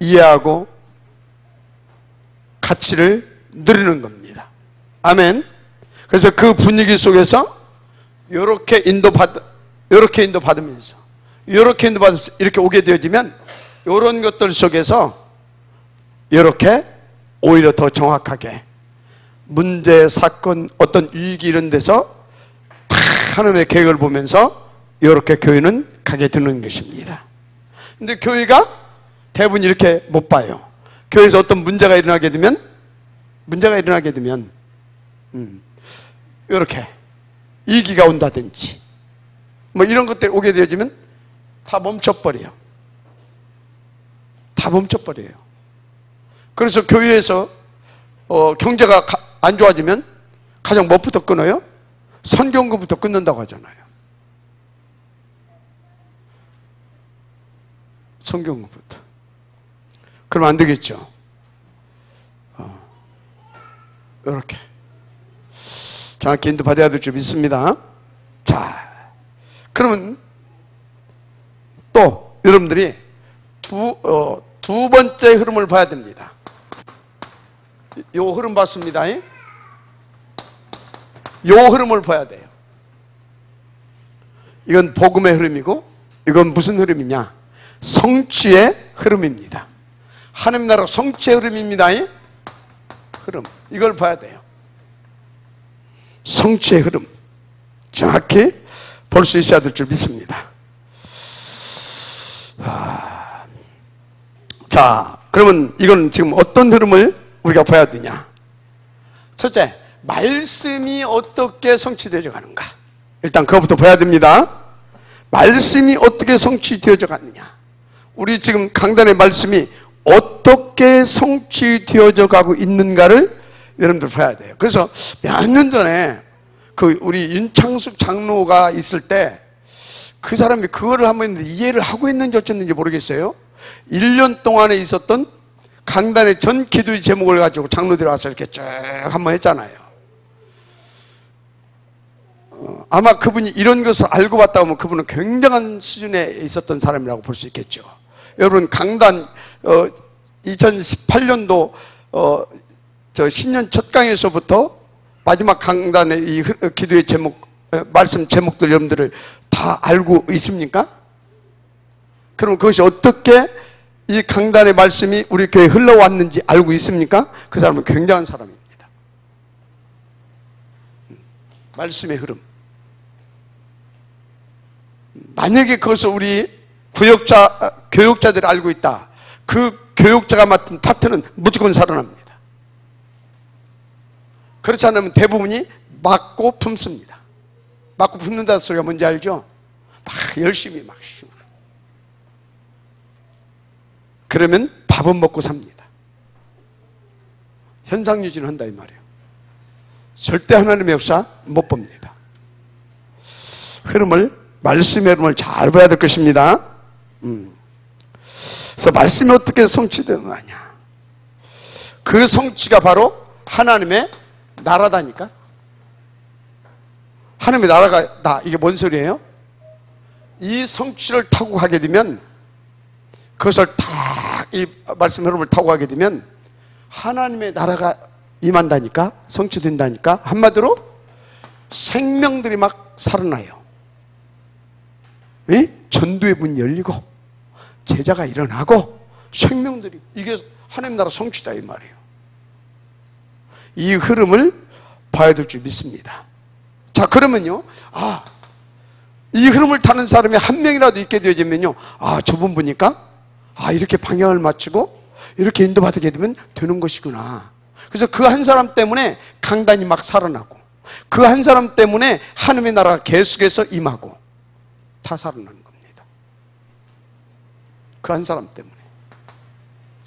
이해하고 가치를 누리는 겁니다. 아멘. 그래서 그 분위기 속에서 이렇게 인도받으면서 이렇게 인도받아서 이렇게 오게 되어지면 이런 것들 속에서 이렇게 오히려 더 정확하게 문제, 사건, 어떤 위기 이런 데서 다 하나님의 계획을 보면서 이렇게 교회는 가게 되는 것입니다. 근데 교회가 대부분 이렇게 못 봐요. 교회에서 어떤 문제가 일어나게 되면 이렇게 위기가 온다든지 뭐 이런 것들이 오게 되어지면 다 멈춰버려요. 다 멈춰버려요. 그래서 교회에서 경제가 안 좋아지면 가장 뭐부터 끊어요? 선교금부터 끊는다고 하잖아요. 선교금부터. 그러면 안 되겠죠. 이렇게 정확히 인도받아야 될 줄 믿습니다. 자, 그러면 또 여러분들이 두 번째 흐름을 봐야 됩니다. 요 흐름 봤습니다. 요 흐름을 봐야 돼요. 이건 복음의 흐름이고 이건 무슨 흐름이냐? 성취의 흐름입니다. 하나님 나라 성취의 흐름입니다. 흐름. 이걸 봐야 돼요. 성취의 흐름. 정확히 볼 수 있어야 될 줄 믿습니다. 자, 그러면 이건 지금 어떤 흐름을 우리가 봐야 되냐? 첫째, 말씀이 어떻게 성취되어져 가는가? 일단 그것부터 봐야 됩니다. 말씀이 어떻게 성취되어져 가느냐? 우리 지금 강단의 말씀이 어떻게 성취되어져 가고 있는가를 여러분들 봐야 돼요. 그래서 몇 년 전에 그 우리 윤창숙 장로가 있을 때 그 사람이 그거를 한번 이해를 하고 있는지 어쨌는지 모르겠어요. 1년 동안에 있었던 강단의 전 기도의 제목을 가지고 장로들이 와서 이렇게 쭉 한번 했잖아요. 아마 그분이 이런 것을 알고 봤다 하면 그분은 굉장한 수준에 있었던 사람이라고 볼 수 있겠죠. 여러분 강단 2018년도 저 신년 첫 강에서부터 마지막 강단의 이 기도의 제목, 말씀 제목들 여러분들을 다 알고 있습니까? 그럼 그것이 어떻게 이 강단의 말씀이 우리 교회에 흘러왔는지 알고 있습니까? 그 사람은 굉장한 사람입니다. 말씀의 흐름. 만약에 그것을 우리 교육자들이 알고 있다. 그 교육자가 맡은 파트는 무조건 살아납니다. 그렇지 않으면 대부분이 맞고 품습니다. 맞고 품는다는 소리가 뭔지 알죠? 막 열심히 막 그러면 밥은 먹고 삽니다. 현상 유지는 한다 이 말이에요. 절대 하나님의 역사 못 봅니다. 말씀의 흐름을 잘 봐야 될 것입니다. 그래서 말씀이 어떻게 성취되느냐? 그 성취가 바로 하나님의 나라다니까. 하나님의 나라가 이게 뭔 소리예요? 이 성취를 타고 가게 되면 그것을 딱 이 말씀 흐름을 타고 가게 되면 하나님의 나라가 임한다니까, 성취된다니까. 한마디로 생명들이 막 살아나요. 예? 전도의 문이 열리고 제자가 일어나고 생명들이, 이게 하나님 나라 성취다 이 말이에요. 이 흐름을 봐야 될 줄 믿습니다. 자, 그러면요, 이 흐름을 타는 사람이 한 명이라도 있게 되어지면요, 저분 보니까 이렇게 방향을 맞추고 이렇게 인도받게 되면 되는 것이구나. 그래서 그 한 사람 때문에 강단이 막 살아나고, 그 한 사람 때문에 하나님의 나라가 계속해서 임하고 다 살아나는 겁니다. 그 한 사람 때문에.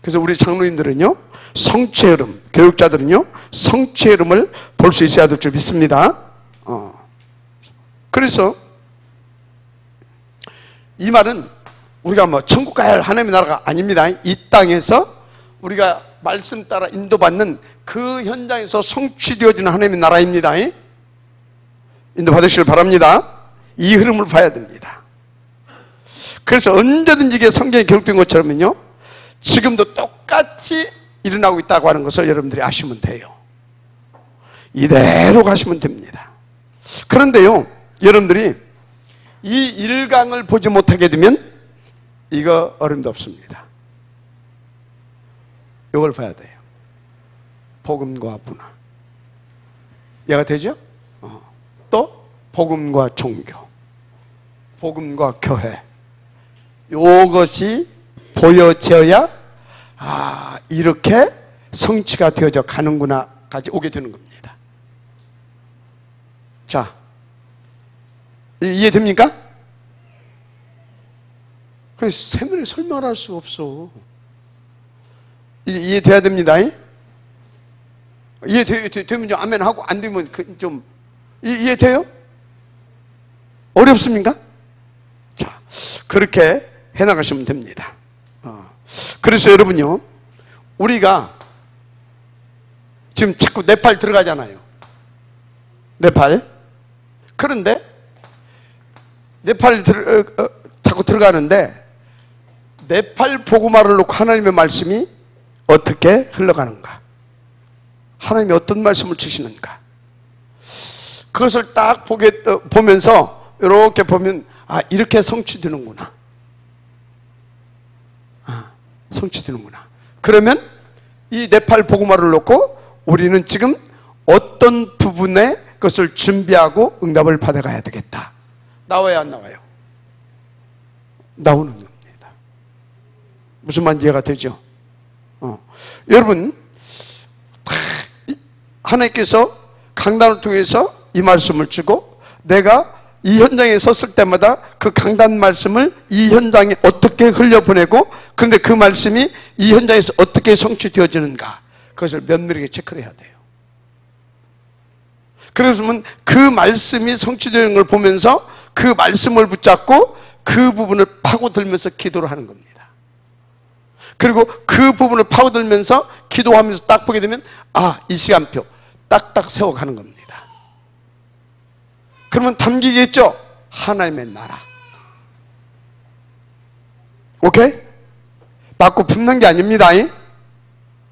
그래서 우리 장로님들은요, 성취의 흐름, 교육자들은요, 성취의 흐름을 볼 수 있어야 될 줄 믿습니다. 그래서 이 말은 우리가 뭐 천국 가야 할 하나님의 나라가 아닙니다. 이 땅에서 우리가 말씀 따라 인도받는 그 현장에서 성취되어지는 하나님의 나라입니다. 인도받으시길 바랍니다. 이 흐름을 봐야 됩니다. 그래서 언제든지 이게 성경에 기록된 것처럼요, 지금도 똑같이 일어나고 있다고 하는 것을 여러분들이 아시면 돼요. 이대로 가시면 됩니다. 그런데요, 여러분들이 이 일강을 보지 못하게 되면 이거 어림도 없습니다. 이걸 봐야 돼요. 복음과 문화. 이해가 되죠? 또 복음과 종교, 복음과 교회. 이것이 보여져야 이렇게 성취가 되어져 가는구나까지 오게 되는 겁니다. 자, 이해됩니까? 세밀히 설명할 수가 없어. 이해돼야 됩니다. 이해되면 아멘 하고, 안 되면 좀 이해돼요? 어렵습니까? 자, 그렇게 해나가시면 됩니다. 그래서 여러분요, 우리가 지금 자꾸 네팔 들어가잖아요. 네팔. 그런데 네팔 자꾸 들어가는데, 네팔 복음화를 놓고 하나님의 말씀이 어떻게 흘러가는가, 하나님이 어떤 말씀을 주시는가, 그것을 딱 보면서 이렇게 보면 이렇게 성취되는구나, 성취되는구나. 그러면 이 네팔 복음화를 놓고 우리는 지금 어떤 부분에 그것을 준비하고 응답을 받아가야 되겠다. 나와요, 안 나와요? 나오는 겁니다. 무슨 말인지 이해가 되죠? 여러분, 하나님께서 강단을 통해서 이 말씀을 주고, 내가 이 현장에 섰을 때마다 그 강단 말씀을 이 현장에 어떻게 흘려보내고, 그런데 그 말씀이 이 현장에서 어떻게 성취되어지는가, 그것을 면밀하게 체크를 해야 돼요. 그러면 그 말씀이 성취되는 걸 보면서 그 말씀을 붙잡고 그 부분을 파고들면서 기도를 하는 겁니다. 그리고 그 부분을 파고들면서 기도하면서 딱 보게 되면 이 시간표 딱딱 세워가는 겁니다. 그러면 담기겠죠? 하나님의 나라. 오케이? 맞고 품는 게 아닙니다.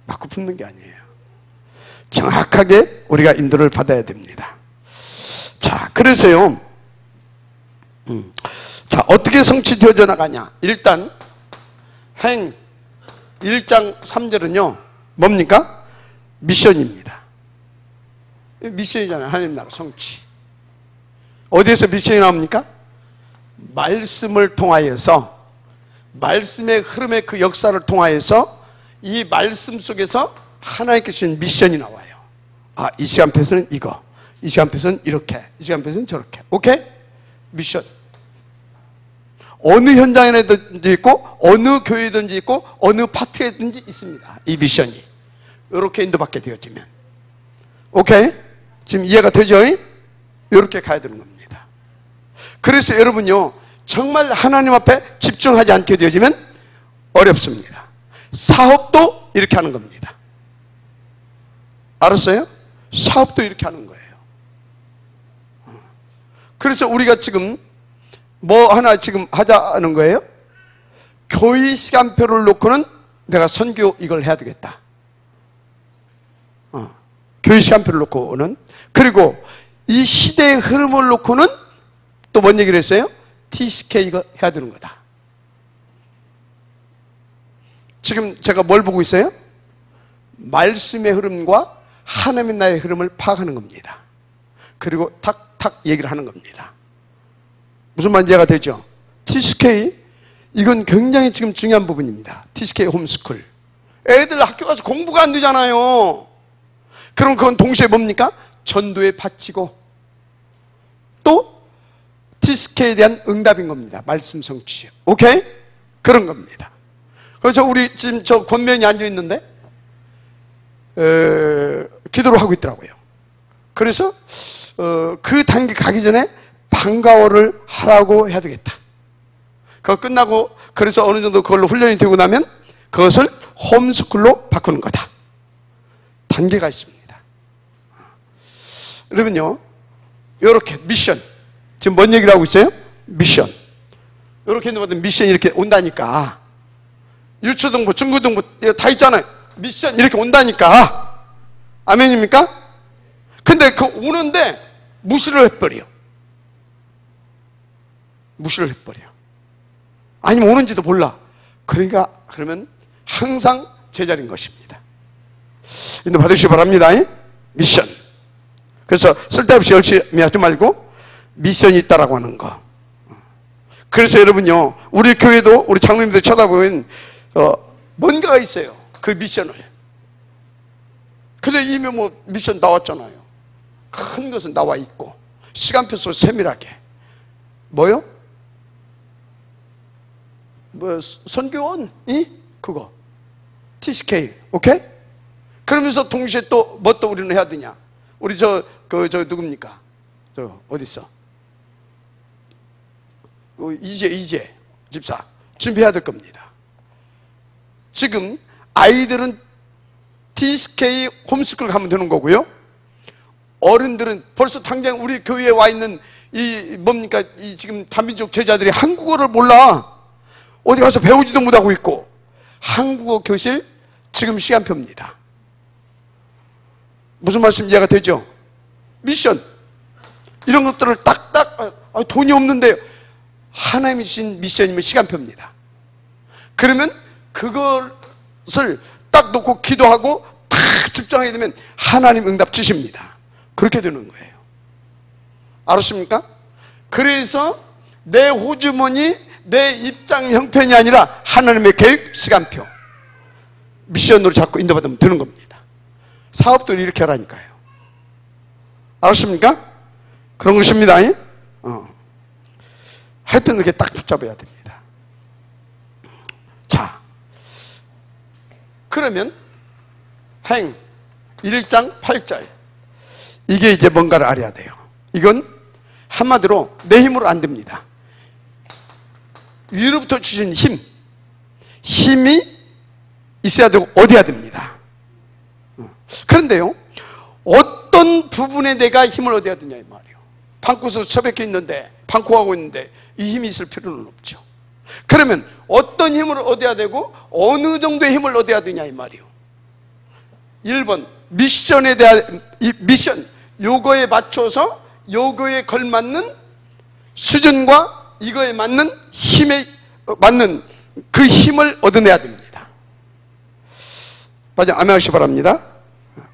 맞고 품는 게 아니에요. 정확하게 우리가 인도를 받아야 됩니다. 자, 그래서요, 자, 어떻게 성취되어져 나가냐. 일단 행 1장 3절은요 뭡니까? 미션입니다. 미션이잖아요. 하나님 나라 성취. 어디에서 미션이 나옵니까? 말씀을 통하여서, 말씀의 흐름의 그 역사를 통하여서 이 말씀 속에서 하나님께 주신 미션이 나와요. 이 시간표에서는 이거, 이 시간표에서는 이렇게, 이 시간표에서는 저렇게. 오케이? 미션. 어느 현장에든지 있고, 어느 교회든지 있고, 어느 파트에든지 있습니다. 이 미션이 이렇게 인도받게 되어지면. 오케이? 지금 이해가 되죠? 이렇게 가야 되는 겁니다. 그래서 여러분요, 정말 하나님 앞에 집중하지 않게 되어지면 어렵습니다. 사업도 이렇게 하는 겁니다. 알았어요? 사업도 이렇게 하는 거예요. 그래서 우리가 지금 뭐 하나 지금 하자는 거예요? 교회 시간표를 놓고는 내가 선교 이걸 해야 되겠다. 교회 시간표를 놓고는. 그리고 이 시대의 흐름을 놓고는 또 뭔 얘기를 했어요? TCK 이거 해야 되는 거다. 지금 제가 뭘 보고 있어요? 말씀의 흐름과 하나님의 나의 흐름을 파악하는 겁니다. 그리고 탁탁 얘기를 하는 겁니다. 무슨 말인지 이해가 되죠? TCK 이건 굉장히 지금 중요한 부분입니다. TCK 홈스쿨. 애들 학교 가서 공부가 안 되잖아요. 그럼 그건 동시에 뭡니까? 전도에 바치고 또 TCK에 대한 응답인 겁니다. 말씀 성취. 오케이? 그런 겁니다. 그래서 우리 지금 저 권면이 앉아 있는데 기도를 하고 있더라고요. 그래서 그 단계 가기 전에 방과후를 하라고 해야 되겠다. 그거 끝나고 그래서 어느 정도 그걸로 훈련이 되고 나면 그것을 홈스쿨로 바꾸는 거다. 단계가 있습니다. 여러분요, 이렇게 미션, 지금 뭔 얘기를 하고 있어요? 미션. 이렇게 있는 미션이 이렇게 온다니까. 유초등부, 중고등부 다 있잖아요. 미션 이렇게 온다니까. 아멘입니까? 근데 그 오는데 무시를 해버려. 무시를 해버려. 아니면 오는지도 몰라. 그러니까 그러면 항상 제자리인 것입니다. 인도 받으시기 바랍니다. 미션. 그래서 쓸데없이 열심히 하지 말고 미션이 있다라고 하는 거. 그래서 여러분요, 우리 교회도 우리 장로님들 쳐다보면 뭔가가 있어요. 그 미션을. 근데 이미 뭐 미션 나왔잖아요. 큰 것은 나와 있고 시간표 속 세밀하게. 뭐요? 뭐 선교원이 그거 TCK. 오케이? 그러면서 동시에 또 뭐 또 우리는 해야 되냐? 우리 저 누굽니까? 저 어디 있어? 이재 집사 준비해야 될 겁니다. 지금 아이들은 TCK 홈스쿨 가면 되는 거고요. 어른들은 벌써 당장 우리 교회에 와 있는 이 뭡니까? 이 지금 다민족 제자들이 한국어를 몰라. 어디 가서 배우지도 못하고 있고. 한국어 교실 지금 시간표입니다. 무슨 말씀 이해가 되죠? 미션 이런 것들을 딱딱 돈이 없는데 하나님이 주신 미션이면 시간표입니다. 그러면 그것을 딱 놓고 기도하고 딱 집중하게 되면 하나님 응답 주십니다. 그렇게 되는 거예요. 알았습니까? 그래서 내 호주머니, 내 입장 형편이 아니라 하나님의 계획, 시간표, 미션으로 자꾸 인도받으면 되는 겁니다. 사업도 이렇게 하라니까요. 알았습니까? 그런 것입니다. 하여튼 이렇게 딱 붙잡아야 됩니다. 자, 그러면 행 1장 8절 이게 이제 뭔가를 알아야 돼요. 이건 한마디로 내 힘으로 안 됩니다. 위로부터 주신 힘이 있어야 되고 얻어야 됩니다. 그런데요, 어떤 부분에 내가 힘을 얻어야 되냐 이 말이에요. 방구에서 처박혀 있는데, 방구하고 있는데 이 힘이 있을 필요는 없죠. 그러면 어떤 힘을 얻어야 되고 어느 정도의 힘을 얻어야 되냐 이 말이에요. 1번 미션에 대한 이 미션 요거에 맞춰서 요거에 걸맞는 수준과 이거에 맞는 힘에 맞는 그 힘을 얻어내야 됩니다. 맞아, 아멘 하시기 바랍니다.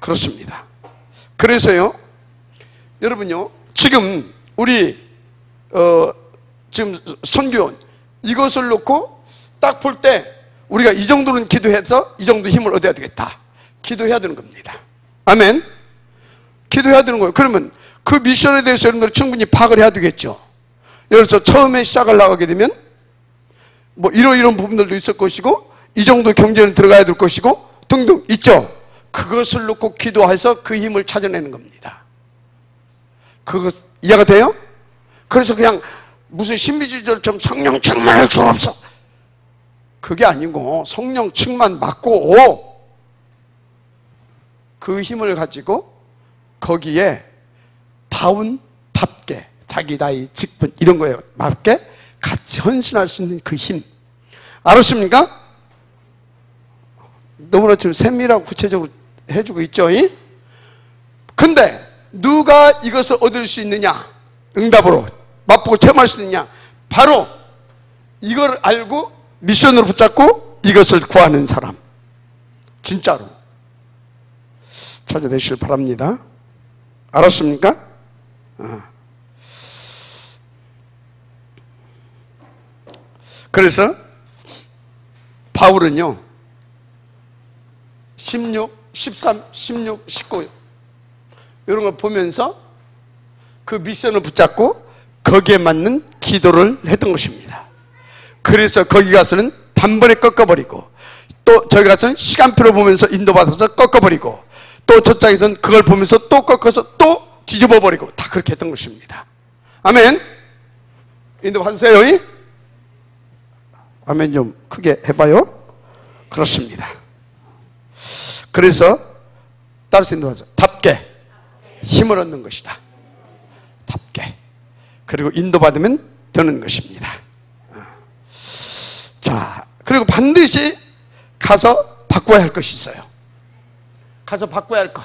그렇습니다. 그래서요, 여러분요, 지금 우리 지금 선교원 이것을 놓고 딱 볼 때 우리가 이 정도는 기도해서 이 정도 힘을 얻어야 되겠다. 기도해야 되는 겁니다. 아멘. 기도해야 되는 거예요. 그러면 그 미션에 대해서 여러분들 충분히 파악을 해야 되겠죠. 예를 들어서 처음에 시작을 나가게 되면 뭐 이런 부분들도 있을 것이고 이 정도 경제는 들어가야 될 것이고 등등 있죠. 그것을 놓고 기도해서 그 힘을 찾아내는 겁니다. 그거 이해가 돼요? 그래서 그냥 무슨 신비주의자처럼 성령 충만할 수 없어. 그게 아니고 성령 충만 맞고 그 힘을 가지고 거기에 다운답게 자기 나이 직분 이런 거에 맞게 같이 헌신할 수 있는 그 힘, 알았습니까? 너무나 지금 세밀하고 구체적으로 해주고 있죠. 근데 누가 이것을 얻을 수 있느냐? 응답으로 맛보고 체험할 수 있느냐? 바로 이걸 알고 미션으로 붙잡고 이것을 구하는 사람. 진짜로 찾아내시길 바랍니다. 알았습니까? 그래서 바울은요 16, 13, 16, 19 이런 걸 보면서 그 미션을 붙잡고 거기에 맞는 기도를 했던 것입니다. 그래서 거기 가서는 단번에 꺾어버리고, 또 저기 가서는 시간표를 보면서 인도받아서 꺾어버리고, 또 저쪽에서는 그걸 보면서 또 꺾어서 또 뒤집어버리고, 다 그렇게 했던 것입니다. 아멘. 인도받으세요. 아멘. 좀 크게 해봐요. 그렇습니다. 그래서 따라서 인도받아서 답게 힘을 얻는 것이다. 답게. 그리고 인도받으면 되는 것입니다. 자, 그리고 반드시 가서 바꿔야 할 것이 있어요. 가서 바꿔야 할 것.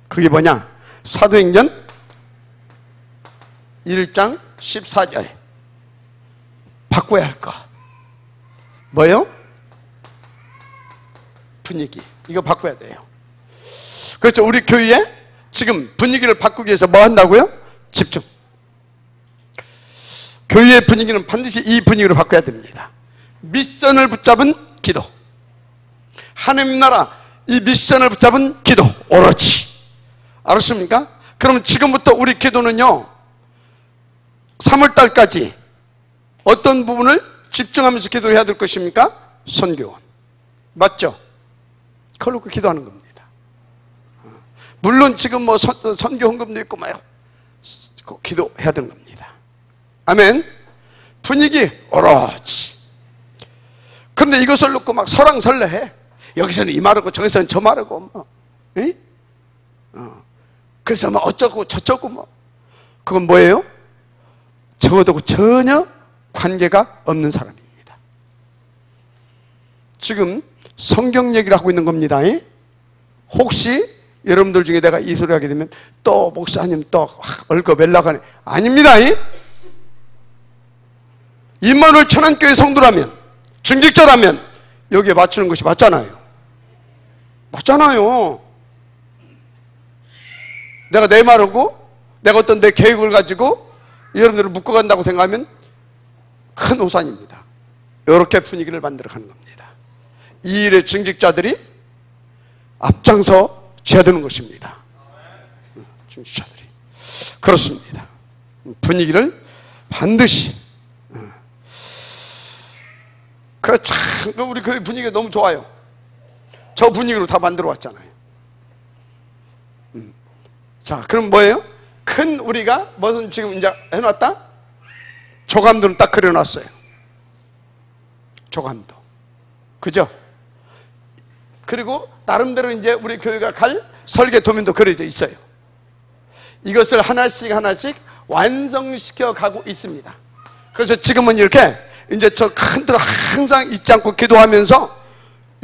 그게 뭐냐? 사도행전 1장 14절. 바꿔야 할 것. 뭐요? 분위기. 이거 바꿔야 돼요. 그렇죠. 우리 교회에 지금 분위기를 바꾸기 위해서 뭐 한다고요? 집중. 교회의 분위기는 반드시 이 분위기로 바꿔야 됩니다. 미션을 붙잡은 기도. 하나님 나라 이 미션을 붙잡은 기도. 오로지. 알았습니까? 그럼 지금부터 우리 기도는요 3월달까지 어떤 부분을 집중하면서 기도를 해야 될 것입니까? 선교원. 맞죠? 그걸 놓고 기도하는 겁니다. 물론 지금 뭐 선교 헌금도 있고 막 기도해야 되는 겁니다. 아멘. 분위기 오로지. 그런데 이것을 놓고 막 설왕설래해. 여기서는 이 말하고 저기서는 저 말하고 뭐. 그래서 뭐 어쩌고 저쩌고 뭐. 그건 뭐예요? 적어도 전혀 관계가 없는 사람입니다. 지금 성경 얘기를 하고 있는 겁니다. 혹시 여러분들 중에 내가 이 소리 하게 되면 또 목사님 또 얼거 멜라가네. 아닙니다. 임마누엘 천안교회 성도라면, 중직자라면 여기에 맞추는 것이 맞잖아요. 맞잖아요. 내가 내 말하고 내가 어떤 내 계획을 가지고 여러분들을 묶어간다고 생각하면 큰 오산입니다. 이렇게 분위기를 만들어가는 겁니다. 이 일의 중직자들이 앞장서 줘야 되는 것입니다. 중직자들이. 그렇습니다. 분위기를 반드시. 우리 교회 분위기가 너무 좋아요. 저 분위기로 다 만들어 왔잖아요. 자, 그럼 뭐예요? 큰 우리가 무슨 지금 이제 해놨다? 조감도는 딱 그려놨어요. 조감도. 그죠? 그리고 나름대로 이제 우리 교회가 갈 설계 도면도 그려져 있어요. 이것을 하나씩 하나씩 완성시켜 가고 있습니다. 그래서 지금은 이렇게 이제 저 큰 틀 항상 잊지 않고 기도하면서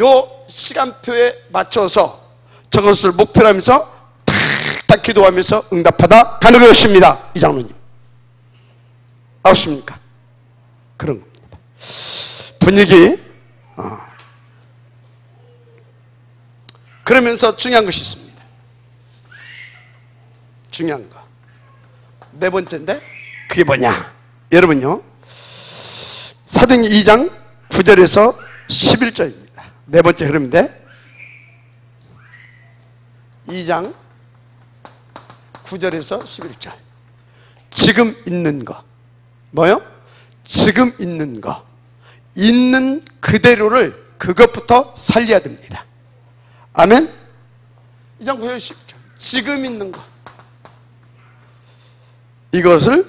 요 시간표에 맞춰서 저것을 목표로 하면서 탁탁 기도하면서 응답하다 가는 것입니다. 이 장로님. 알았습니까? 그런 겁니다. 분위기. 그러면서 중요한 것이 있습니다. 중요한 거. 네 번째인데 그게 뭐냐? 여러분요. 사도행전 2장 9절에서 11절입니다. 네 번째 흐름인데 2장 9절에서 11절. 지금 있는 거. 뭐요? 지금 있는 거. 있는 그대로를 그것부터 살려야 됩니다. 아멘? 2장 9절 10절. 지금 있는 거. 이것을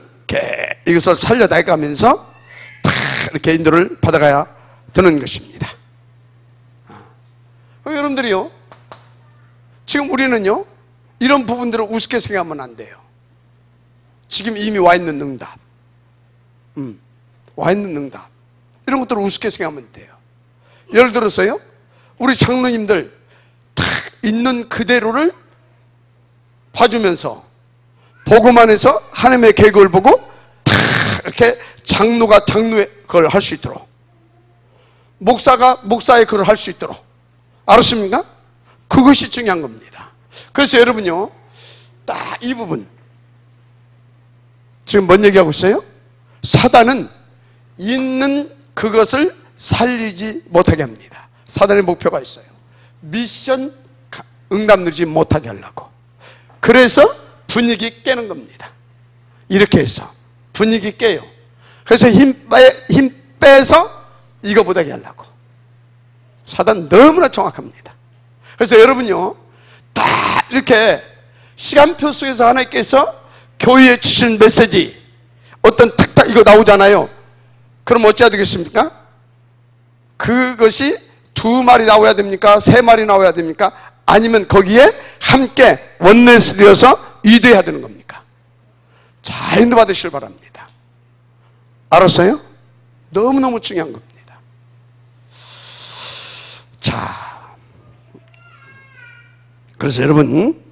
살려나가면서 이렇게 인도를 받아가야 되는 것입니다. 여러분들이요, 지금 우리는요 이런 부분들을 우습게 생각하면 안 돼요. 지금 이미 와 있는 응답, 와 있는 응답. 이런 것들을 우습게 생각하면 돼요. 예를 들어서요, 우리 장로님들 딱 있는 그대로를 봐주면서 보고만 해서 하나님의 계획을 보고 딱 이렇게 장로가 장로의 그걸 할 수 있도록, 목사가 목사의 그걸 할 수 있도록, 알았습니까? 그것이 중요한 겁니다. 그래서 여러분요, 딱 이 부분 지금 뭔 얘기하고 있어요? 사단은 있는 그것을 살리지 못하게 합니다. 사단의 목표가 있어요. 미션 응답 누리지 못하게 하려고. 그래서 분위기 깨는 겁니다. 이렇게 해서 분위기 깨요. 그래서 힘 빼서 이거 못하게 하려고. 사단 너무나 정확합니다. 그래서 여러분요, 다 이렇게 시간표 속에서 하나님께서 교회에 주신 메시지 어떤 탁탁 이거 나오잖아요. 그럼 어찌해야 되겠습니까? 그것이 2마리 나와야 됩니까? 3마리 나와야 됩니까? 아니면 거기에 함께 원네스 되어서 이도해야 되는 겁니까? 잘 인도받으시길 바랍니다. 알았어요? 너무너무 중요한 겁니다. 자, 그래서 여러분,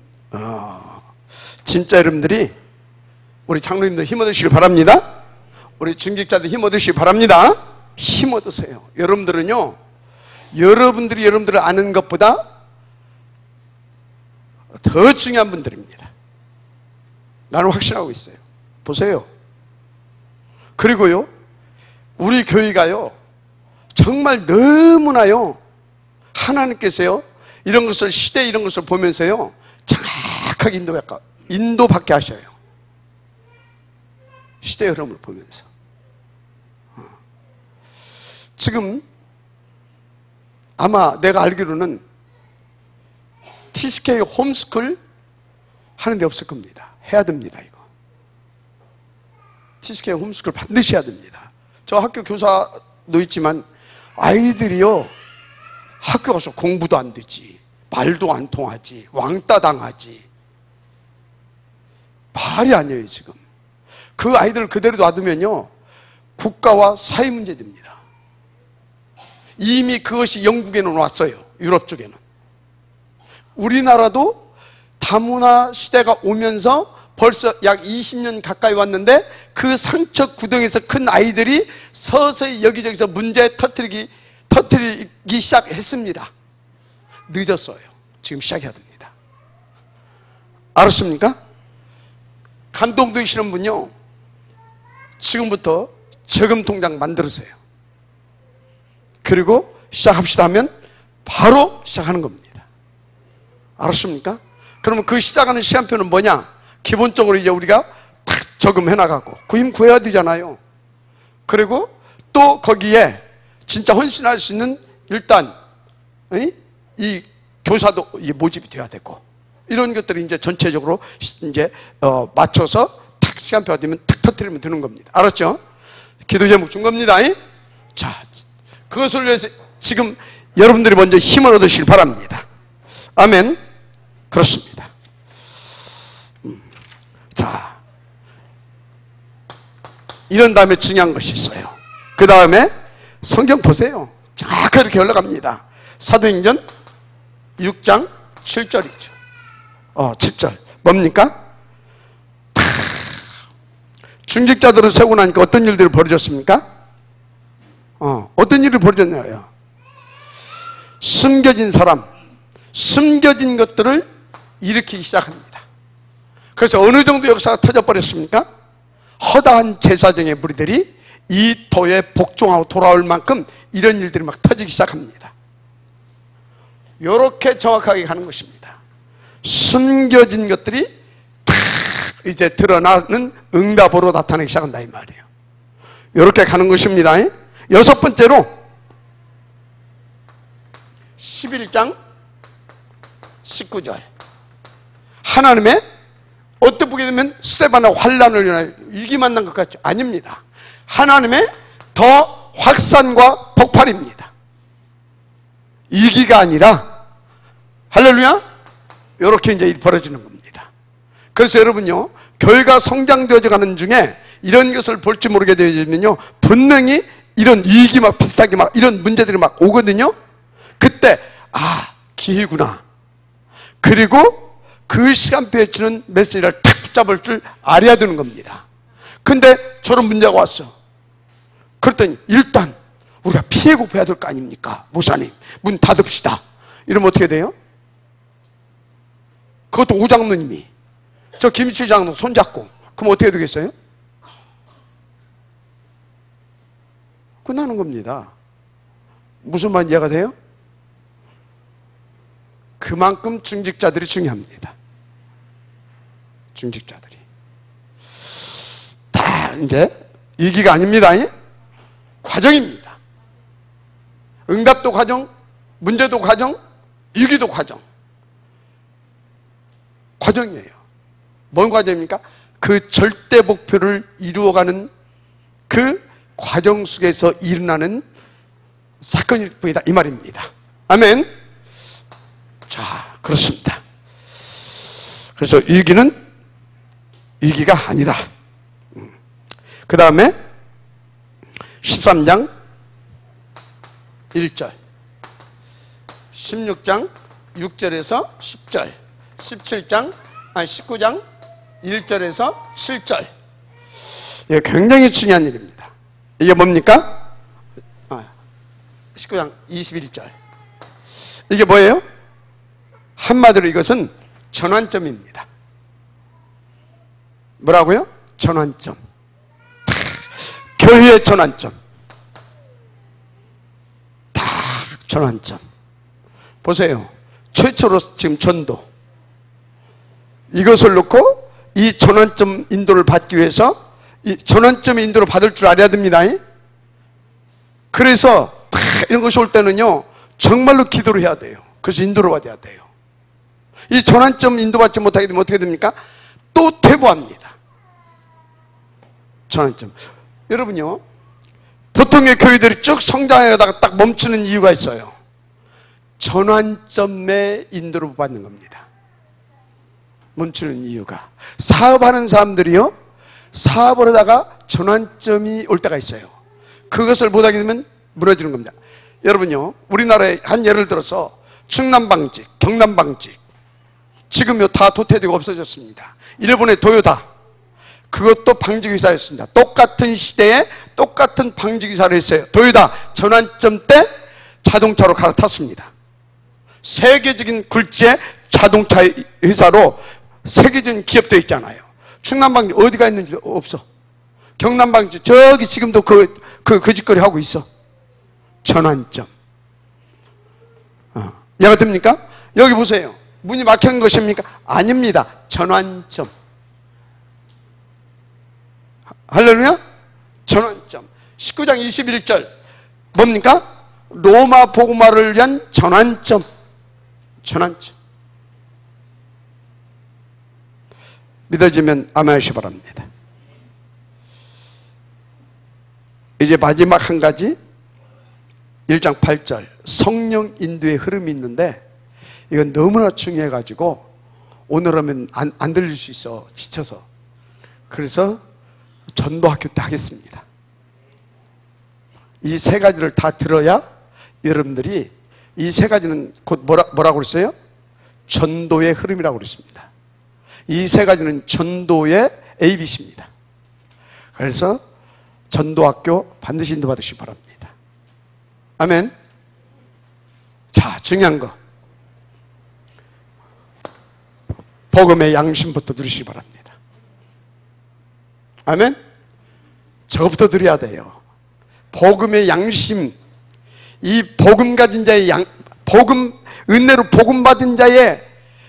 진짜 여러분들이, 우리 장로님들 힘 얻으시길 바랍니다. 우리 중직자들 힘 얻으시길 바랍니다. 힘 얻으세요. 여러분들은요, 여러분들이 여러분들을 아는 것보다 더 중요한 분들입니다. 나는 확신하고 있어요. 보세요. 그리고요, 우리 교회가요, 정말 너무나요, 하나님께서요, 이런 것을, 시대 이런 것을 보면서요, 정확하게 인도받게 하셔요. 시대의 흐름을 보면서. 지금 아마 내가 알기로는 TCK 홈스쿨 하는 데 없을 겁니다. 해야 됩니다, 이거. TCK 홈스쿨 반드시 해야 됩니다. 저 학교 교사도 있지만 아이들이요, 학교 가서 공부도 안 되지, 말도 안 통하지, 왕따 당하지. 말이 아니에요, 지금. 그 아이들을 그대로 놔두면요, 국가와 사회 문제 됩니다. 이미 그것이 영국에는 왔어요. 유럽 쪽에는. 우리나라도 다문화 시대가 오면서 벌써 약 20년 가까이 왔는데, 그 상처 구덩이에서 큰 아이들이 서서히 여기저기서 문제 터뜨리기 시작했습니다. 늦었어요. 지금 시작해야 됩니다. 알았습니까? 감동되시는 분요, 지금부터 저금 통장 만들으세요. 그리고 시작합시다 하면 바로 시작하는 겁니다. 알았습니까? 그러면 그 시작하는 시간표는 뭐냐? 기본적으로 이제 우리가 탁 저금해 나가고 그 힘 구해야 되잖아요. 그리고 또 거기에 진짜 헌신할 수 있는, 일단 이 교사도 모집이 돼야 되고, 이런 것들이 이제 전체적으로 이제 맞춰서 탁 시간표가 되면 탁 터뜨리면 되는 겁니다. 알았죠? 기도 제목 준 겁니다. 자, 그것을 위해서 지금 여러분들이 먼저 힘을 얻으시길 바랍니다. 아멘. 그렇습니다. 자, 이런 다음에 중요한 것이 있어요. 그 다음에 성경 보세요. 정확하게 이렇게 올라갑니다. 사도행전 6장 7절이죠. 7절. 뭡니까? 중직자들을 세우고 나니까 어떤 일들이 벌어졌습니까? 어떤 일이 벌어졌냐고요? 숨겨진 사람, 숨겨진 것들을 일으키기 시작합니다. 그래서 어느 정도 역사가 터져버렸습니까? 허다한 제사장의 무리들이 이 도에 복종하고 돌아올 만큼 이런 일들이 막 터지기 시작합니다. 이렇게 정확하게 가는 것입니다. 숨겨진 것들이 탁 이제 드러나는 응답으로 나타나기 시작한다, 이 말이에요. 이렇게 가는 것입니다. 여섯 번째로 11장 19절. 하나님의, 어떻게 보게 되면 스데반의 환란을 인하여 위기 만난 것 같죠? 아닙니다. 하나님의 더 확산과 폭발입니다. 위기가 아니라, 할렐루야, 이렇게 이제 일이 벌어지는 겁니다. 그래서 여러분요, 교회가 성장되어져 가는 중에 이런 것을 볼지 모르게 되면요, 분명히 이런 위기 막 비슷하게 막 이런 문제들이 막 오거든요. 그때 기회구나. 그리고 그 시간표에 주는 메시지를 탁 붙잡을 줄 알아야 되는 겁니다. 근데 저런 문제가 왔어. 그랬더니 일단 우리가 피해고 봐야 될 거 아닙니까? 목사님 문 닫읍시다. 이러면 어떻게 돼요? 그것도 오장로님이 저 김실 장로 손잡고 그럼 어떻게 되겠어요? 끝나는 겁니다. 무슨 말인지 이해가 돼요? 그만큼 중직자들이 중요합니다. 중직자들이 다 이제 위기가 아닙니다. 과정입니다. 응답도 과정, 문제도 과정, 위기도 과정. 과정이에요. 뭔 과정입니까? 그 절대 목표를 이루어가는 그 과정 속에서 일어나는 사건일 뿐이다 이 말입니다. 아멘. 자, 그렇습니다. 그래서 위기는 위기가 아니다. 그 다음에 13장 1절 16장 6절에서 10절 19장 1절에서 7절. 이게 굉장히 중요한 일입니다. 이게 뭡니까? 19장 21절. 이게 뭐예요? 한마디로 이것은 전환점입니다. 뭐라고요? 전환점. 교회의 전환점. 딱 전환점. 보세요. 최초로 지금 전도. 이것을 놓고 이 전환점 인도를 받기 위해서 이 전환점 인도를 받을 줄 알아야 됩니다. 그래서 이런 것이 올 때는요 정말로 기도를 해야 돼요. 그래서 인도를 받아야 돼요. 이 전환점 인도받지 못하게 되면 어떻게 됩니까? 또 퇴보합니다. 전환점. 여러분요 보통의 교회들이 쭉 성장하다가 딱 멈추는 이유가 있어요. 전환점의 인도를 받는 겁니다. 멈추는 이유가 사업하는 사람들이요 사업을 하다가 전환점이 올 때가 있어요. 그것을 못하게 되면 무너지는 겁니다. 여러분요 우리나라에 한 예를 들어서 충남방직, 경남방직 지금요 다 도태되고 없어졌습니다. 일본의 도요다 그것도 방직회사였습니다. 똑같은 시대에 똑같은 방직회사를 했어요. 도요다 전환점 때 자동차로 갈아탔습니다. 세계적인 굴지의 자동차 회사로 세계적인 기업도 있잖아요. 충남방직 어디가 있는지 없어. 경남방직 저기 지금도 그 짓거리 하고 있어. 전환점. 이해가 됩니까? 여기 보세요. 문이 막힌 것입니까? 아닙니다. 전환점. 할렐루야? 전환점. 19장 21절 뭡니까? 로마 복음화를 위한 전환점. 전환점. 믿어지면 아멘하시기 바랍니다. 이제 마지막 한 가지 1장 8절 성령 인도의 흐름이 있는데 이건 너무나 중요해가지고 오늘 하면 안 들릴 수 있어. 지쳐서. 그래서 전도학교 때 하겠습니다. 이 세 가지를 다 들어야 여러분들이 이 세 가지는 곧 뭐라고 그랬어요? 전도의 흐름이라고 그랬습니다. 이 세 가지는 전도의 ABC입니다. 그래서 전도학교 반드시 인도받으시기 바랍니다. 아멘. 자, 중요한 거 복음의 양심부터 누리시기 바랍니다. 아멘. 저부터 드려야 돼요. 복음의 양심. 이 복음 가진 자의 복음 은혜로 복음 받은 자의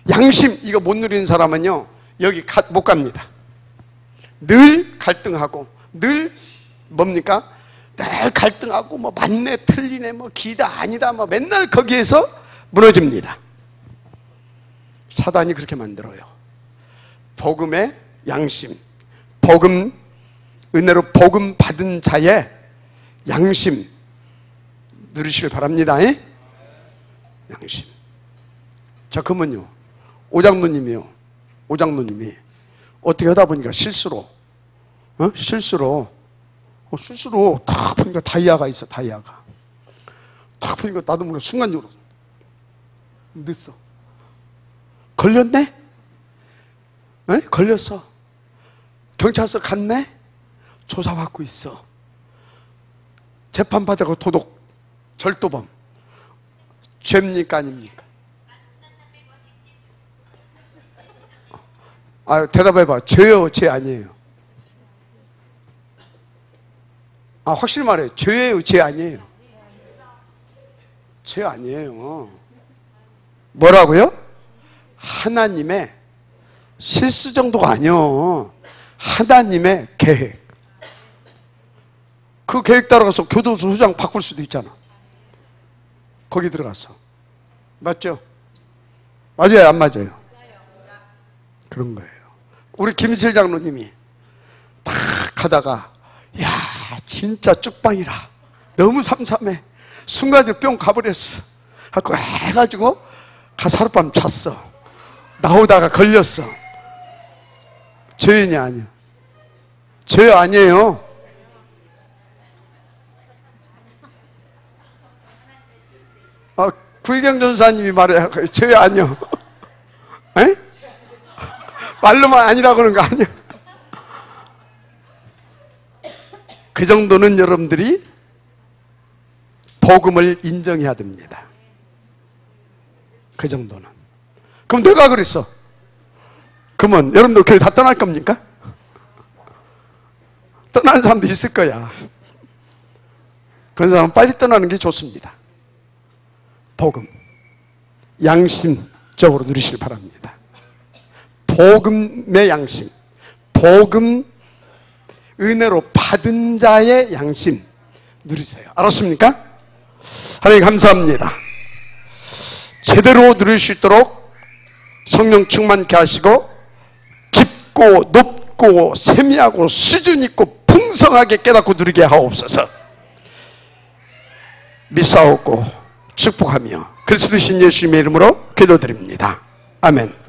양심 이거 못 누리는 사람은요 여기 못 갑니다. 늘 갈등하고 늘 뭡니까? 늘 갈등하고 뭐 맞네 틀리네 뭐 기다 아니다 뭐 맨날 거기에서 무너집니다. 사단이 그렇게 만들어요. 복음의 양심, 복음 은혜로 복음 받은 자의 양심 누리시길 바랍니다. 양심. 자, 그러면요 오장로님이 어떻게 하다 보니까 실수로 스스로 딱 보니까 다이아가 있어. 다이아가 딱 보니까 나도 모르게 순간적으로 늦어. 걸렸네? 에? 걸렸어. 경찰서 갔네? 조사받고 있어. 재판받아고 도둑, 절도범. 죄입니까 아닙니까? 아, 대답해봐. 죄요, 죄 아니에요? 아, 확실히 말해요. 죄예요, 죄 아니에요? 죄 아니에요. 뭐라고요? 하나님의 실수 정도가 아니요. 하나님의 계획. 그 계획 따라가서 교도소 소장 바꿀 수도 있잖아. 거기 들어가서. 맞죠? 맞아요, 안 맞아요? 그런 거예요. 우리 김실 장로님이 탁 가다가 야 진짜 쭉방이라 너무 삼삼해. 순간적으로 뿅 가버렸어. 갖고 해가지고 가서 하룻밤 잤어. 나오다가 걸렸어. 죄인이 아니야. 죄 아니에요. 구희경 전사님이 말해. 죄 아니요. 에? 말로만 아니라고 그러는 거 아니야. 그 정도는 여러분들이 복음을 인정해야 됩니다. 그 정도는. 그럼 내가 그랬어. 그러면 여러분들 교회 다 떠날 겁니까? 떠나는 사람도 있을 거야. 그런 사람은 빨리 떠나는 게 좋습니다. 복음, 양심적으로 누리시길 바랍니다. 복음의 양심, 복음 은혜로 받은 자의 양심 누리세요. 알았습니까? 하나님 감사합니다. 제대로 누릴 수 있도록 성령 충만케 하시고 깊고 높고 세미하고 수준 있고 풍성하게 깨닫고 누리게 하옵소서. 믿사옵고 축복하며 그리스도 신 예수님의 이름으로 기도드립니다. 아멘.